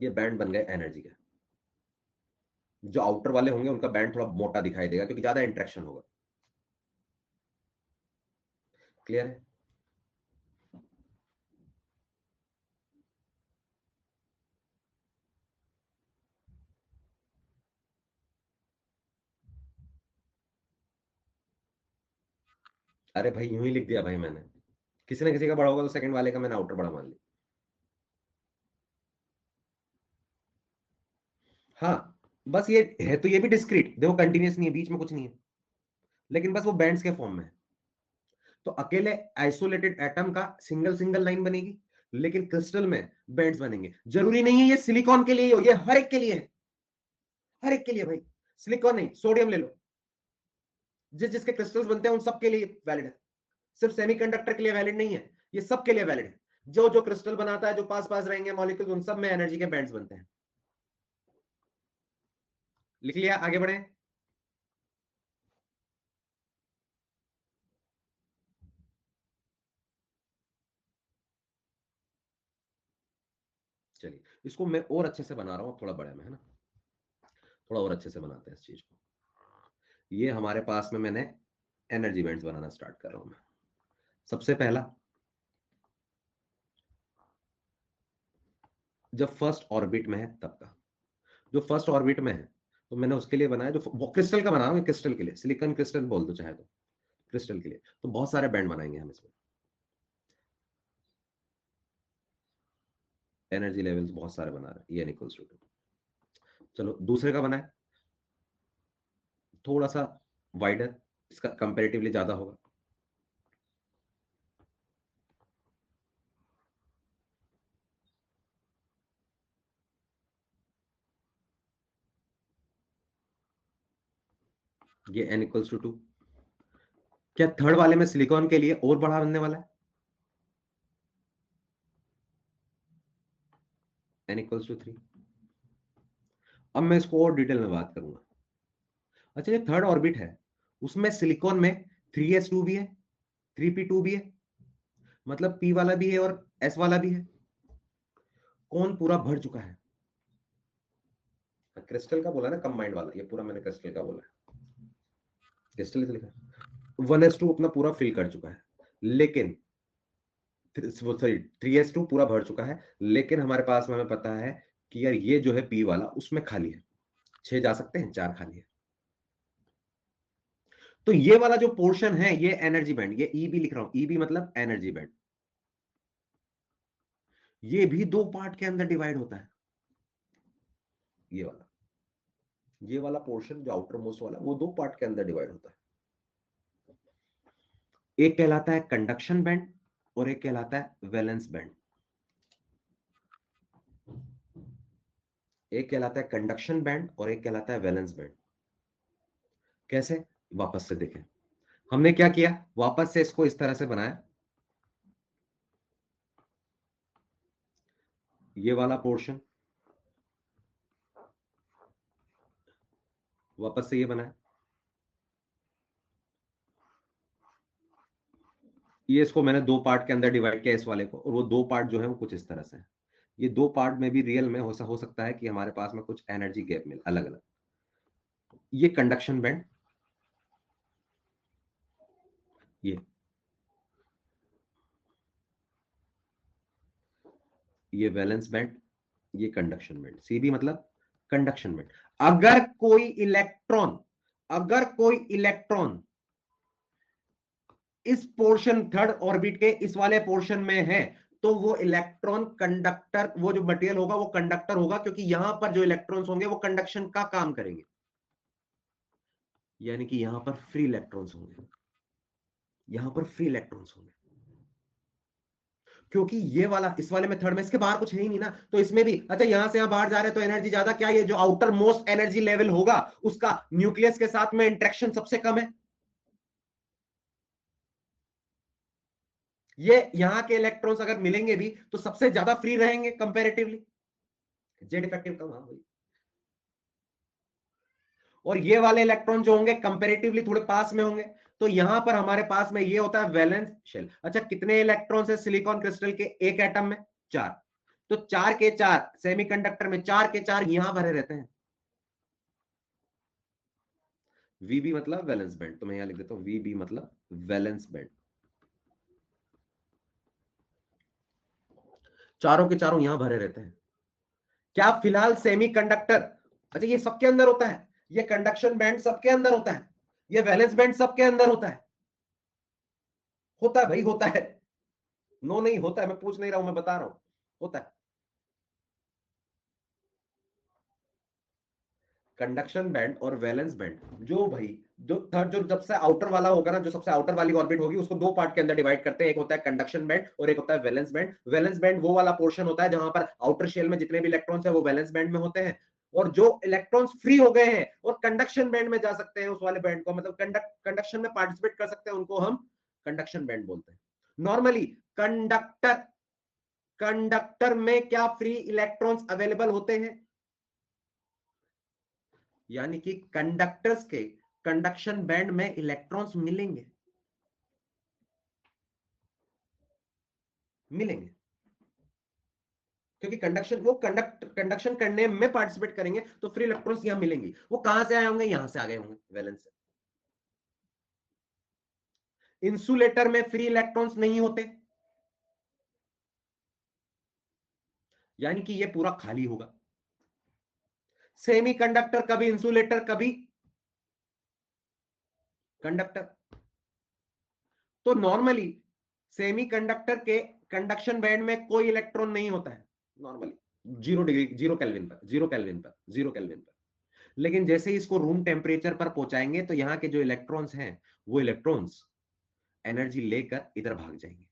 ये बैंड बन गए एनर्जी के। जो आउटर वाले होंगे उनका बैंड थोड़ा मोटा दिखाई देगा, क्योंकि ज्यादा इंटरेक्शन होगा। क्लियर है? अरे भाई, यूं ही लिख दिया भाई मैंने, किसी ना किसी का बड़ा होगा, तो सेकंड वाले का मैंने आउटर बड़ा मान लिया। हाँ, बस ये है, तो ये भी डिस्क्रीट देखो, कंटिन्यूस नहीं है, बीच में कुछ नहीं है, लेकिन बस वो बैंड्स के फॉर्म में है। तो अकेले आइसोलेटेड एटम का सिंगल सिंगल लाइन बनेगी, लेकिन क्रिस्टल में बैंड्स बनेंगे। जरूरी नहीं है ये सिलिकॉन के लिए हो, ये हर एक के लिए है, हर एक के लिए भाई। सिलिकॉन नहीं, सोडियम ले लो, जिस जिसके क्रिस्टल्स बनते हैं उन सब के लिए वैलिड है, सिर्फ सेमीकंडक्टर के लिए वैलिड नहीं है, ये सब के लिए वैलिड है। जो जो क्रिस्टल बनाता है, जो पास पास रहेंगे मॉलिक्यूल्स, उन सब में एनर्जी के बैंड्स बनते हैं। लिख लिया? आगे बढ़े। चलिए, इसको मैं और अच्छे से बना रहा हूं, थोड़ा बड़े में, है ना, थोड़ा और अच्छे से बनाते हैं इस चीज को। ये हमारे पास में मैंने एनर्जी बैंड्स बनाना स्टार्ट कर रहा हूं मैं। सबसे पहला, जब फर्स्ट ऑर्बिट में है तब का, जो फर्स्ट ऑर्बिट में है, तो मैंने उसके लिए बनाया, जो क्रिस्टल का बना रहा हूं, क्रिस्टल के लिए, सिलिकॉन क्रिस्टल बोल दो चाहे तो, क्रिस्टल के लिए तो बहुत सारे बैंड बनाएंगे हम इसमें। एनर्जी लेवल्स बहुत सारे बना रहे हैं, ये इक्वल्स टू 2। चलो, दूसरे का बनाए, थोड़ा सा वाइडर, इसका कंपेरेटिवली ज्यादा होगा। ये n इक्वल्स टू 2। क्या थर्ड वाले में सिलिकॉन के लिए और बड़ा बनने वाला है? n equals to 3। अब मैं इसको और डिटेल में बात करूंगा। अच्छा, ये थर्ड ऑर्बिट है, उसमें सिलिकॉन में 3s2 भी है, 3p2 भी है, मतलब p वाला भी है और s वाला भी है। कौन पूरा भर चुका है? क्रिस्टल का बोला ना, कंबाइंड वाला, ये पूरा मैंने क्रिस्टल का बोला है। क्रिस्टल से लिखा 1s2 अपना पूरा फिल कर चुका है, लेकिन सॉरी 3s2 पूरा भर चुका है, लेकिन हमारे पास में हमें पता है कि यार ये जो है p वाला उसमें खाली है, 6 जा सकते हैं, 4 खाली है। तो ये वाला जो पोर्शन है ये एनर्जी बैंड, ये ई बी लिख रहा हूं, ई बी मतलब एनर्जी बैंड, ये भी दो पार्ट के अंदर डिवाइड होता है। ये वाला पोर्शन जो आउटर मोस्ट वाला वो दो पार्ट के अंदर डिवाइड होता है। एक कहलाता है कंडक्शन बैंड और एक कहलाता है वैलेंस बैंड। एक कहलाता है कंडक्शन बैंड और एक कहलाता है वैलेंस बैंड। कैसे? वापस से देखें, हमने क्या किया, वापस से इसको इस तरह से बनाया, ये वाला पोर्शन वापस से ये बनाया, ये इसको मैंने दो पार्ट के अंदर डिवाइड किया इस वाले को, और वो दो पार्ट जो है वो कुछ इस तरह से है। ये दो पार्ट में भी रियल में हो सकता है कि हमारे पास में कुछ एनर्जी गैप मिले अलग अलग। ये कंडक्शन बैंड, ये ये वैलेंस बैंड, ये कंडक्शन बैंड। सीबी मतलब कंडक्शन बैंड। अगर कोई इलेक्ट्रॉन इस पोर्शन थर्ड ऑर्बिट के इस वाले पोर्शन में है, तो वो इलेक्ट्रॉन कंडक्टर, वो जो मटेरियल होगा वो कंडक्टर होगा, क्योंकि यहां पर जो इलेक्ट्रॉन्स होंगे वो कंडक्शन का काम करेंगे, यानी कि यहां पर फ्री इलेक्ट्रॉन्स होंगे, यहां पर फ्री इलेक्ट्रॉन्स होंगे, क्योंकि ये वाला इस वाले में थर्ड में इसके बाहर कुछ है ही नहीं ना, तो इसमें भी अच्छा यहां से यहां बाहर जा रहे हैं तो एनर्जी ज्यादा, क्या ये जो आउटर मोस्ट एनर्जी लेवल होगा उसका न्यूक्लियस के साथ में इंटरेक्शन सबसे कम है, ये यहां के इलेक्ट्रॉन्स अगर मिलेंगे भी तो सबसे ज्यादा फ्री रहेंगे कंपैरेटिवली, जेड इफेक्टिव कम, हाँ भाई। और ये वाले इलेक्ट्रॉन जो होंगे कंपैरेटिवली थोड़े पास में होंगे, तो यहां पर हमारे पास में ये होता है वैलेंस शेल। अच्छा, कितने इलेक्ट्रॉन्स है सिलिकॉन क्रिस्टल के एक एटम में? 4। तो 4 के 4 सेमीकंडक्टर में 4 के 4 यहां भरे रहते हैं। वीबी मतलब वैलेंस बैंड, तो मैं यहां लिख देता हूं वीबी मतलब वैलेंस बैंड, चारों के चारों यहां भरे रहते हैं। क्या फिलहाल सेमीकंडक्टर, अच्छा ये सबके अंदर होता है, ये कंडक्शन बैंड सबके अंदर होता है, ये वैलेंस बैंड सबके अंदर होता है भाई, होता है। नो नहीं होता है, मैं पूछ नहीं रहा हूं, मैं बता रहा हूं, होता है। कंडक्शन बैंड और वैलेंस बैंड, जो भाई जो थर्ड जो जब से आउटर वाला होगा ना, जो सबसे आउटर वाली ऑर्बिट होगी उसको दो पार्ट के अंदर डिवाइड करते हैं, एक होता है कंडक्शन बैंड और एक होता है वैलेंस बैंड। वैलेंस बैंड वो वाला पोर्शन होता है जहां पर आउटर शेल में जितने भी इलेक्ट्रॉन्स है वो वैलेंस बैंड में होते हैं, और जो इलेक्ट्रॉन्स फ्री हो गए हैं और कंडक्शन बैंड में जा सकते हैं, उस वाले बैंड को मतलब कंडक्शन में पार्टिसिपेट कर सकते हैं, उनको हम कंडक्शन बैंड बोलते हैं। नॉर्मली कंडक्टर कंडक्टर में क्या फ्री इलेक्ट्रॉन्स अवेलेबल होते हैं? यानी कि कंडक्टर्स के कंडक्शन बैंड में इलेक्ट्रॉन्स मिलेंगे, मिलेंगे, क्योंकि कंडक्शन करने में पार्टिसिपेट करेंगे तो फ्री इलेक्ट्रॉन्स यहां मिलेंगे। वो कहां से आए होंगे? यहां से आ गए होंगे वैलेंस से। इंसुलेटर में फ्री इलेक्ट्रॉन्स नहीं होते, यानी कि ये पूरा खाली होगा। सेमीकंडक्टर कभी इंसुलेटर कभी कंडक्टर। तो नॉर्मली सेमीकंडक्टर के कंडक्शन बैंड में कोई इलेक्ट्रॉन नहीं होता है नॉर्मली, 0 डिग्री, 0 केल्विन पर, 0 केल्विन पर, 0 केल्विन पर। लेकिन जैसे ही इसको रूम टेम्परेचर पर पहुंचाएंगे तो यहाँ के जो इलेक्ट्रॉन्स हैं वो इलेक्ट्रॉन्स एनर्जी लेकर इधर भाग जाएंगे,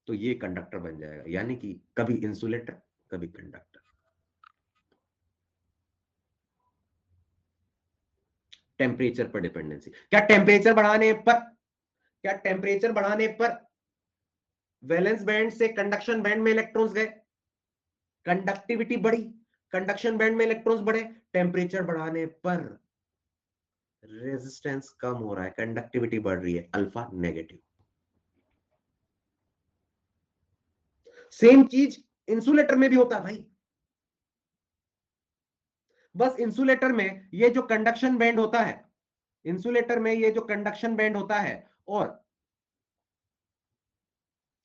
तो ये कंडक्टर बन जाएगा, यानी कि कभी इंसुलेटर कभी कंडक्टर। टेम्परेचर पर डिपेंडेंसी। क्या टेम्परेचर बढ़ाने पर वैलेंस बैंड से कंडक्शन बैंड में इलेक्ट्रॉन्स गए, कंडक्टिविटी बढ़ी, कंडक्शन बैंड में इलेक्ट्रॉन्स बढ़े, टेम्परेचर बढ़ाने पर रेजिस्टेंस कम हो रहा है, कंडक्टिविटी बढ़ रही है, अल्फा नेगेटिव। सेम चीज इंसुलेटर में भी होता है भाई, बस इंसुलेटर में ये जो कंडक्शन बैंड होता है, इंसुलेटर में ये जो कंडक्शन बैंड होता है और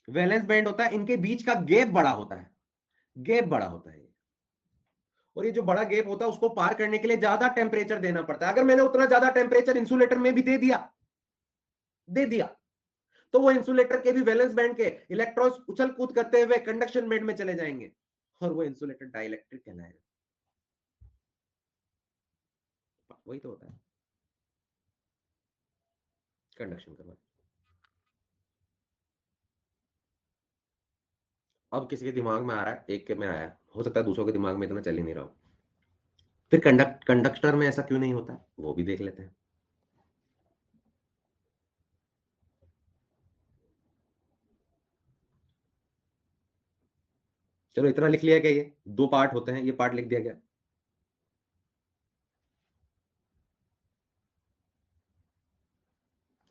वैलेंस बैंड होता है, इनके बीच का गैप बड़ा होता है, गैप बड़ा होता है। और ये जो बड़ा गैप होता है उसको पार करने के लिए ज्यादा टेम्परेचर देना पड़ता है। अगर मैंने उतना ज्यादा टेम्परेचर इंसुलेटर में भी दे दिया तो वो इंसुलेटर के भी वैलेंस बैंड के इलेक्ट्रॉन्स उछल कूद करते हुए कंडक्शन बैंड में चले जाएंगे और वो इंसुलेटर डाइलेक्ट्रिक कहलाएगा। वही तो होता है कंडक्शन करवा। अब किसी के दिमाग में आ रहा है, एक के में आया, हो सकता है दूसरों के दिमाग में इतना चल ही नहीं रहा हो, फिर कंडक्टर में ऐसा क्यों नहीं होता, वो भी देख लेते हैं। चलो इतना लिख लिया, क्या ये दो पार्ट होते हैं, ये पार्ट लिख दिया गया।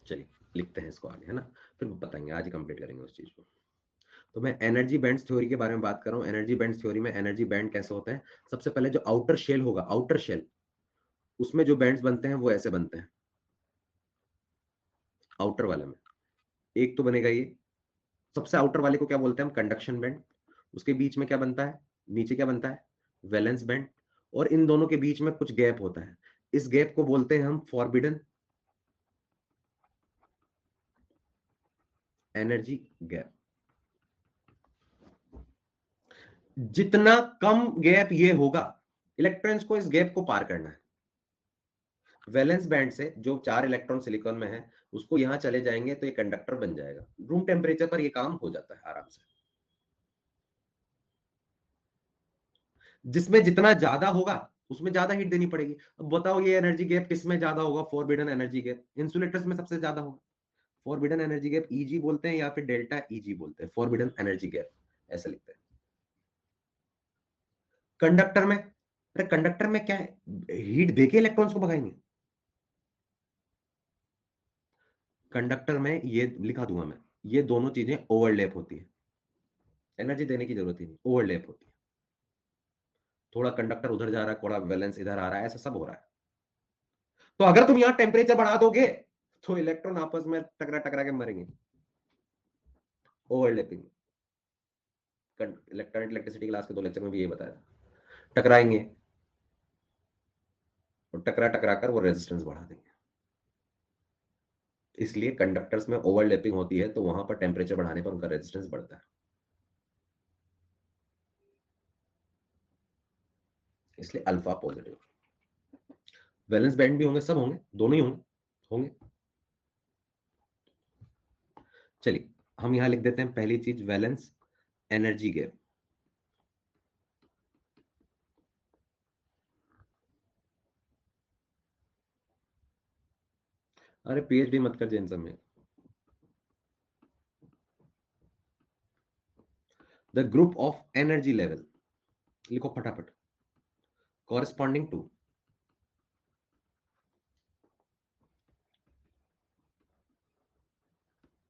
चलिए लिखते हैं इसको आगे, है ना, फिर बताएंगे, आज ही कंप्लीट करेंगे उस चीज को। तो मैं एनर्जी बैंड्स थ्योरी के बारे में बात कर रहा हूँ। एनर्जी बैंड्स थ्योरी में एनर्जी बैंड कैसे होते हैं, सबसे पहले जो आउटर शेल होगा, आउटर शेल, उसमें जो बैंड्स बनते हैं वो ऐसे बनते हैं। आउटर वाले में एक तो बनेगा ये, सबसे आउटर वाले को क्या बोलते हैं हम, कंडक्शन बैंड। उसके बीच में क्या बनता है, नीचे क्या बनता है, वैलेंस बैंड। और इन दोनों के बीच में कुछ गैप होता है, इस गैप को बोलते हैं हम फॉरबिडन एनर्जी गैप। जितना कम गैप ये होगा, इलेक्ट्रॉन्स को इस गैप को पार करना है। वैलेंस बैंड से जो 4 इलेक्ट्रॉन सिलिकॉन में है उसको यहां चले जाएंगे तो ये कंडक्टर बन जाएगा। रूम टेम्परेचर पर ये काम हो जाता है आराम से। जिसमें जितना ज्यादा होगा उसमें ज्यादा हीट देनी पड़ेगी। अब बताओ ये एनर्जी गैप किस में ज्यादा होगा, फॉरबिडन एनर्जी गैप इंसुलेटर्स में सबसे ज्यादा होगा। फॉरबिडन एनर्जी गैप ईजी बोलते हैं या फिर डेल्टा ईजी बोलते हैं, फॉरबिडन एनर्जी गैप ऐसा लिखते हैं। कंडक्टर में, अरे कंडक्टर में क्या है, हीट देके इलेक्ट्रॉन्स को भगाएंगे। कंडक्टर में ये लिखा दूंगा मैं, ये दोनों चीजें ओवरलैप होती है, एनर्जी देने की जरूरत ही नहीं, ओवरलैप होती है। थोड़ा कंडक्टर उधर जा रहा है, थोड़ा वैलेंस इधर आ रहा है, ऐसा सब हो रहा है। तो अगर तुम यहां टेम्परेचर बढ़ा दोगे तो इलेक्ट्रॉन आपस में टकरा टकरा के मरेंगे, ओवरलैपिंग। इलेक्ट्रॉनिक इलेक्ट्रिसिटी क्लास के 2 लेक्चर में भी ये बताया, टकराएंगे और टकरा टकरा कर वो रेजिस्टेंस बढ़ा देंगे। इसलिए कंडक्टर्स में ओवरलैपिंग होती है तो वहां पर टेम्परेचर बढ़ाने पर उनका रेजिस्टेंस बढ़ता है। इसलिए अल्फा पॉजिटिव। वैलेंस बैंड भी होंगे, सब होंगे, दोनों ही होंगे होंगे। चलिए हम यहां लिख देते हैं पहली चीज, वैलेंस एनर्जी गैप। अरे पीएचडी मत कर जेन सब में। The group of energy level लिखो फटाफट, corresponding to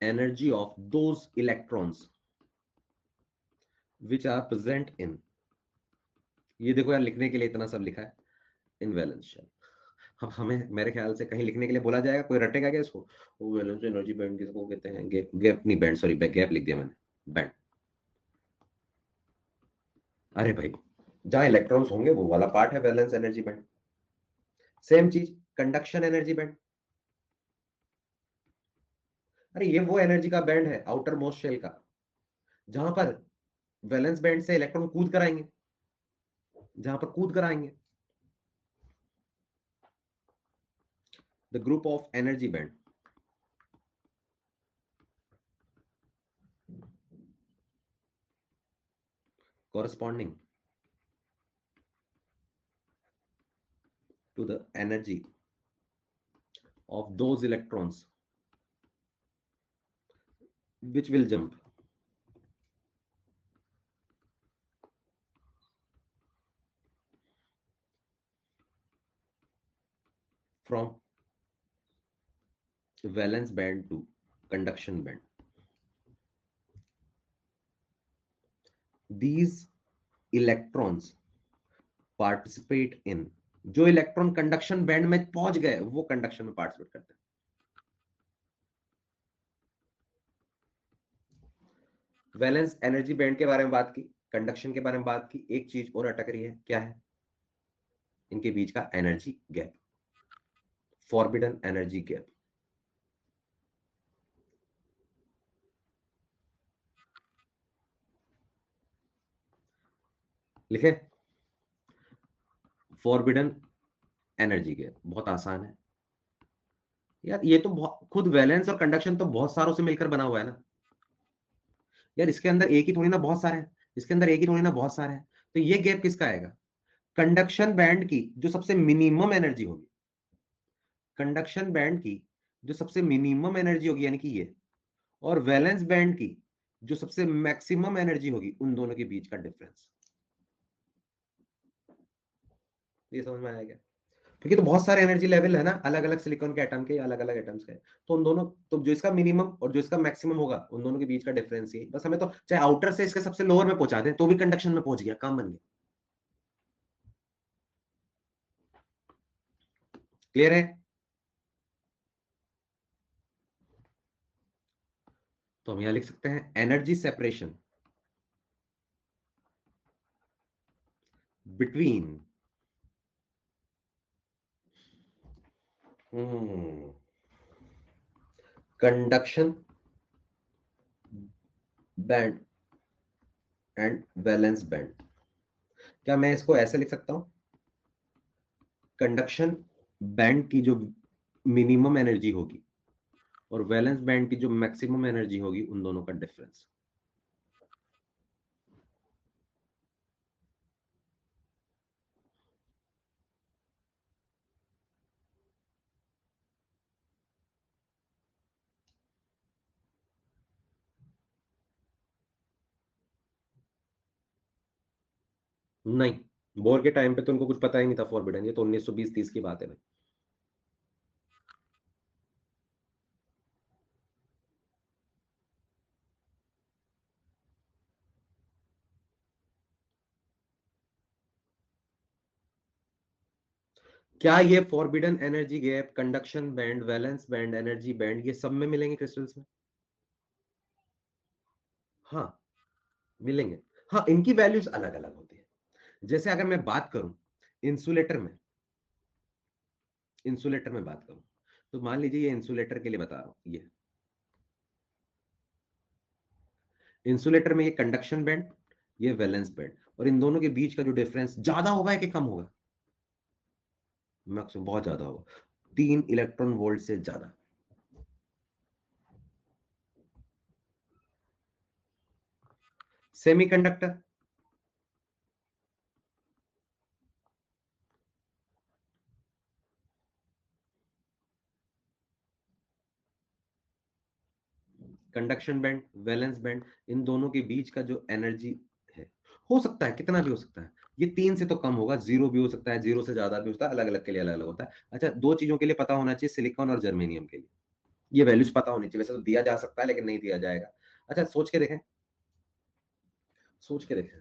energy of those electrons which are present in, ये देखो यार लिखने के लिए इतना सब लिखा है, इन वैलेंस शेल। अब हमें मेरे ख्याल से कहीं लिखने के लिए बोला जाएगा, कोई रटेगा क्या इसको, वो वैलेंस एनर्जी बैंड किसको कहते हैं, गैप, गैप नहीं बैंड, सॉरी गैप लिख दिया मैंने, बैंड। अरे भाई जहां इलेक्ट्रॉन्स होंगे वो वाला पार्ट है वैलेंस एनर्जी बैंड। सेम चीज कंडक्शन एनर्जी बैंड, अरे ये वो एनर्जी का बैंड है आउटर मोस्ट शेल का, जहां पर वैलेंस बैंड से इलेक्ट्रॉन कूद कर आएंगे, जहां पर कूद कर आएंगे। The group of energy band corresponding to the energy of those electrons which will jump from valence band to conduction band. These electrons participate in, जो इलेक्ट्रॉन कंडक्शन बैंड में पहुंच गए वो कंडक्शन में पार्टिसिपेट करते हैं. वैलेंस एनर्जी बैंड के बारे में बात की, कंडक्शन के बारे में बात की, एक चीज और अटक रही है, क्या है? इनके बीच का energy gap, forbidden energy gap. लिखे फॉरबिडन एनर्जी गैप, बहुत आसान है यार. ये तो खुद वैलेंस और कंडक्शन तो बहुत सारों से मिलकर बना हुआ है ना यार. इसके अंदर एक ही थोड़ी ना बहुत सारे हैं, इसके अंदर एक ही थोड़ी ना बहुत सारे हैं. तो ये गैप किसका आएगा? कंडक्शन बैंड की जो सबसे मिनिमम एनर्जी होगी, कंडक्शन बैंड की जो सबसे मिनिमम एनर्जी होगी यानी कि ये, और वैलेंस बैंड की जो सबसे मैक्सिमम एनर्जी होगी, उन दोनों के बीच का डिफरेंस. ये समझ में आया क्या? क्योंकि तो बहुत सारे एनर्जी लेवल है ना, अलग अलग सिलिकॉन के एटम के, अलग अलग एटम्स के. तो उन दोनों, तो जो इसका मिनिमम और जो इसका मैक्सिमम होगा, उन दोनों के बीच का डिफरेंस ही बस. हमें तो चाहे आउटर से इसके सबसे लोअर में पहुंचा दें तो भी कंडक्शन में पहुंच गया, काम बन गया. क्लियर है? तो हम यहां लिख सकते हैं energy separation between conduction band and valence band. क्या मैं इसको ऐसे लिख सकता हूं? कंडक्शन बैंड की जो मिनिमम एनर्जी होगी और वैलेंस बैंड की जो मैक्सिमम एनर्जी होगी, उन दोनों का डिफरेंस. नहीं, बोर के टाइम पे तो उनको कुछ पता ही नहीं था फॉरबिडन. ये तो 1920-30 की बात है भाई. क्या ये forbidden energy gap, conduction band, valence band, energy band, ये सब में मिलेंगे क्रिस्टल्स में? हाँ, मिलेंगे. हाँ, इनकी वैल्यूज अलग अलग होती है. जैसे अगर मैं बात करूं इंसुलेटर में, इंसुलेटर में बात करूं, तो मान लीजिए ये इंसुलेटर के लिए बता रहा हूं. ये इंसुलेटर में ये कंडक्शन बैंड, ये वैलेंस बैंड, और इन दोनों के बीच का जो डिफरेंस ज्यादा होगा कि कम होगा? मैक्सिमम बहुत ज्यादा होगा, 3 इलेक्ट्रॉन वोल्ट से ज्यादा. Semiconductor, conduction band, valence band, इन दोनों के बीच का जो एनर्जी है, हो सकता है कितना भी हो सकता है. ये 3 से तो कम होगा, 0 भी हो सकता है, 0 से ज्यादा भी हो सकता है. अलग अलग के लिए अलग अलग होता है. अच्छा, दो चीजों के लिए पता होना चाहिए, सिलिकॉन और जर्मेनियम के लिए ये वैल्यूज पता होनी चाहिए. वैसे तो दिया जा सकता है लेकिन नहीं दिया जाएगा. अच्छा, सोच के देखें, सोच के देखें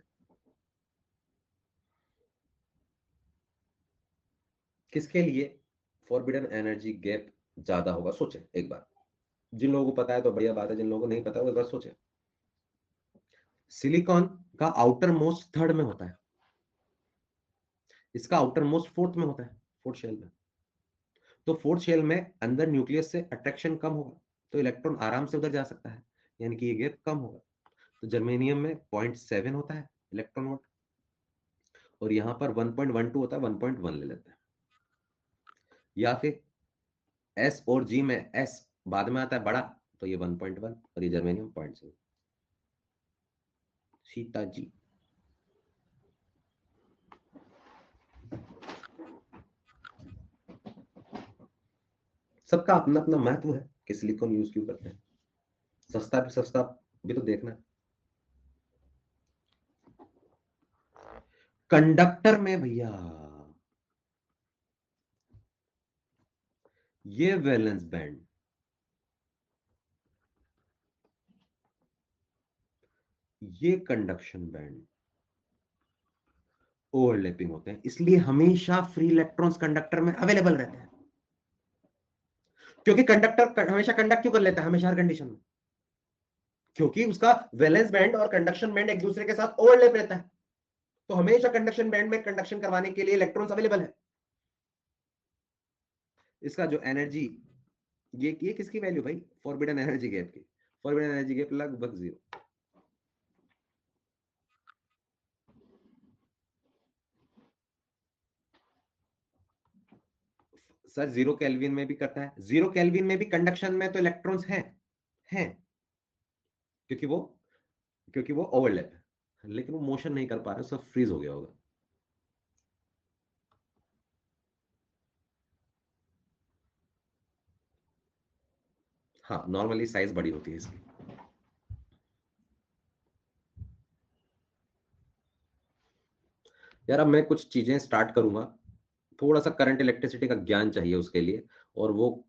किसके लिए फॉरबिडन एनर्जी गैप ज्यादा होगा. सोचें एक बार. जिन लोगों को पता है तो बढ़िया बात है, जिन लोगों को नहीं पता वो एक बार सोचें. सिलिकॉन का आउटर मोस्ट थर्ड में होता है, इसका आउटर मोस्ट फोर्थ में होता है, फोर्थ शेल में. तो फोर्थ शेल में अंदर न्यूक्लियस से अट्रैक्शन कम होगा, तो इलेक्ट्रॉन आराम से उधर जा सकता है, यानी कि ये गैप कम होगा. तो जर्मेनियम में 0.7 होता है इलेक्ट्रॉन वोल्ट, और यहां पर 1.12 होता है, 1.1 ले लेते हैं. या फिर एस और जी में एस बाद में आता है बड़ा, तो ये 1.1 और ये जर्मेनियम 0.7. सीता जी. सबका अपना अपना महत्व है कि सिलिकॉन यूज क्यों करते हैं। सस्ता भी तो देखना है। कंडक्टर में भैया ये वैलेंस बैंड, ये कंडक्शन बैंड ओवरलैपिंग होते हैं, इसलिए हमेशा फ्री इलेक्ट्रॉन्स कंडक्टर में अवेलेबल रहते हैं। क्योंकि कंडक्टर हमेशा कंडक्ट क्यों कर लेता है, हमेशा हर कंडीशन में? क्योंकि उसका वैलेंस बैंड और कंडक्शन बैंड एक दूसरे के साथ ओवरलैप रहता है, तो हमेशा कंडक्शन बैंड में कंडक्शन करवाने के लिए इलेक्ट्रॉन्स अवेलेबल है। इसका जो एनर्जी, ये किसकी वैल्यू भाई, फॉरबिडन एनर्जी गैप की। फॉरबिडन एनर्जी गैप लगभग 0। सर 0 केल्विन में भी करता है, 0 केल्विन में भी कंडक्शन में तो इलेक्ट्रॉन्स हैं क्योंकि वो ओवरलैप है, लेकिन वो मोशन नहीं कर पा रहे, सब फ्रीज हो गया होगा। हाँ, नॉर्मली साइज बड़ी होती है इसकी। यार अब मैं कुछ चीजें स्टार्ट करूंगा, थोड़ा सा करंट इलेक्ट्रिसिटी का ज्ञान चाहिए उसके लिए। और वो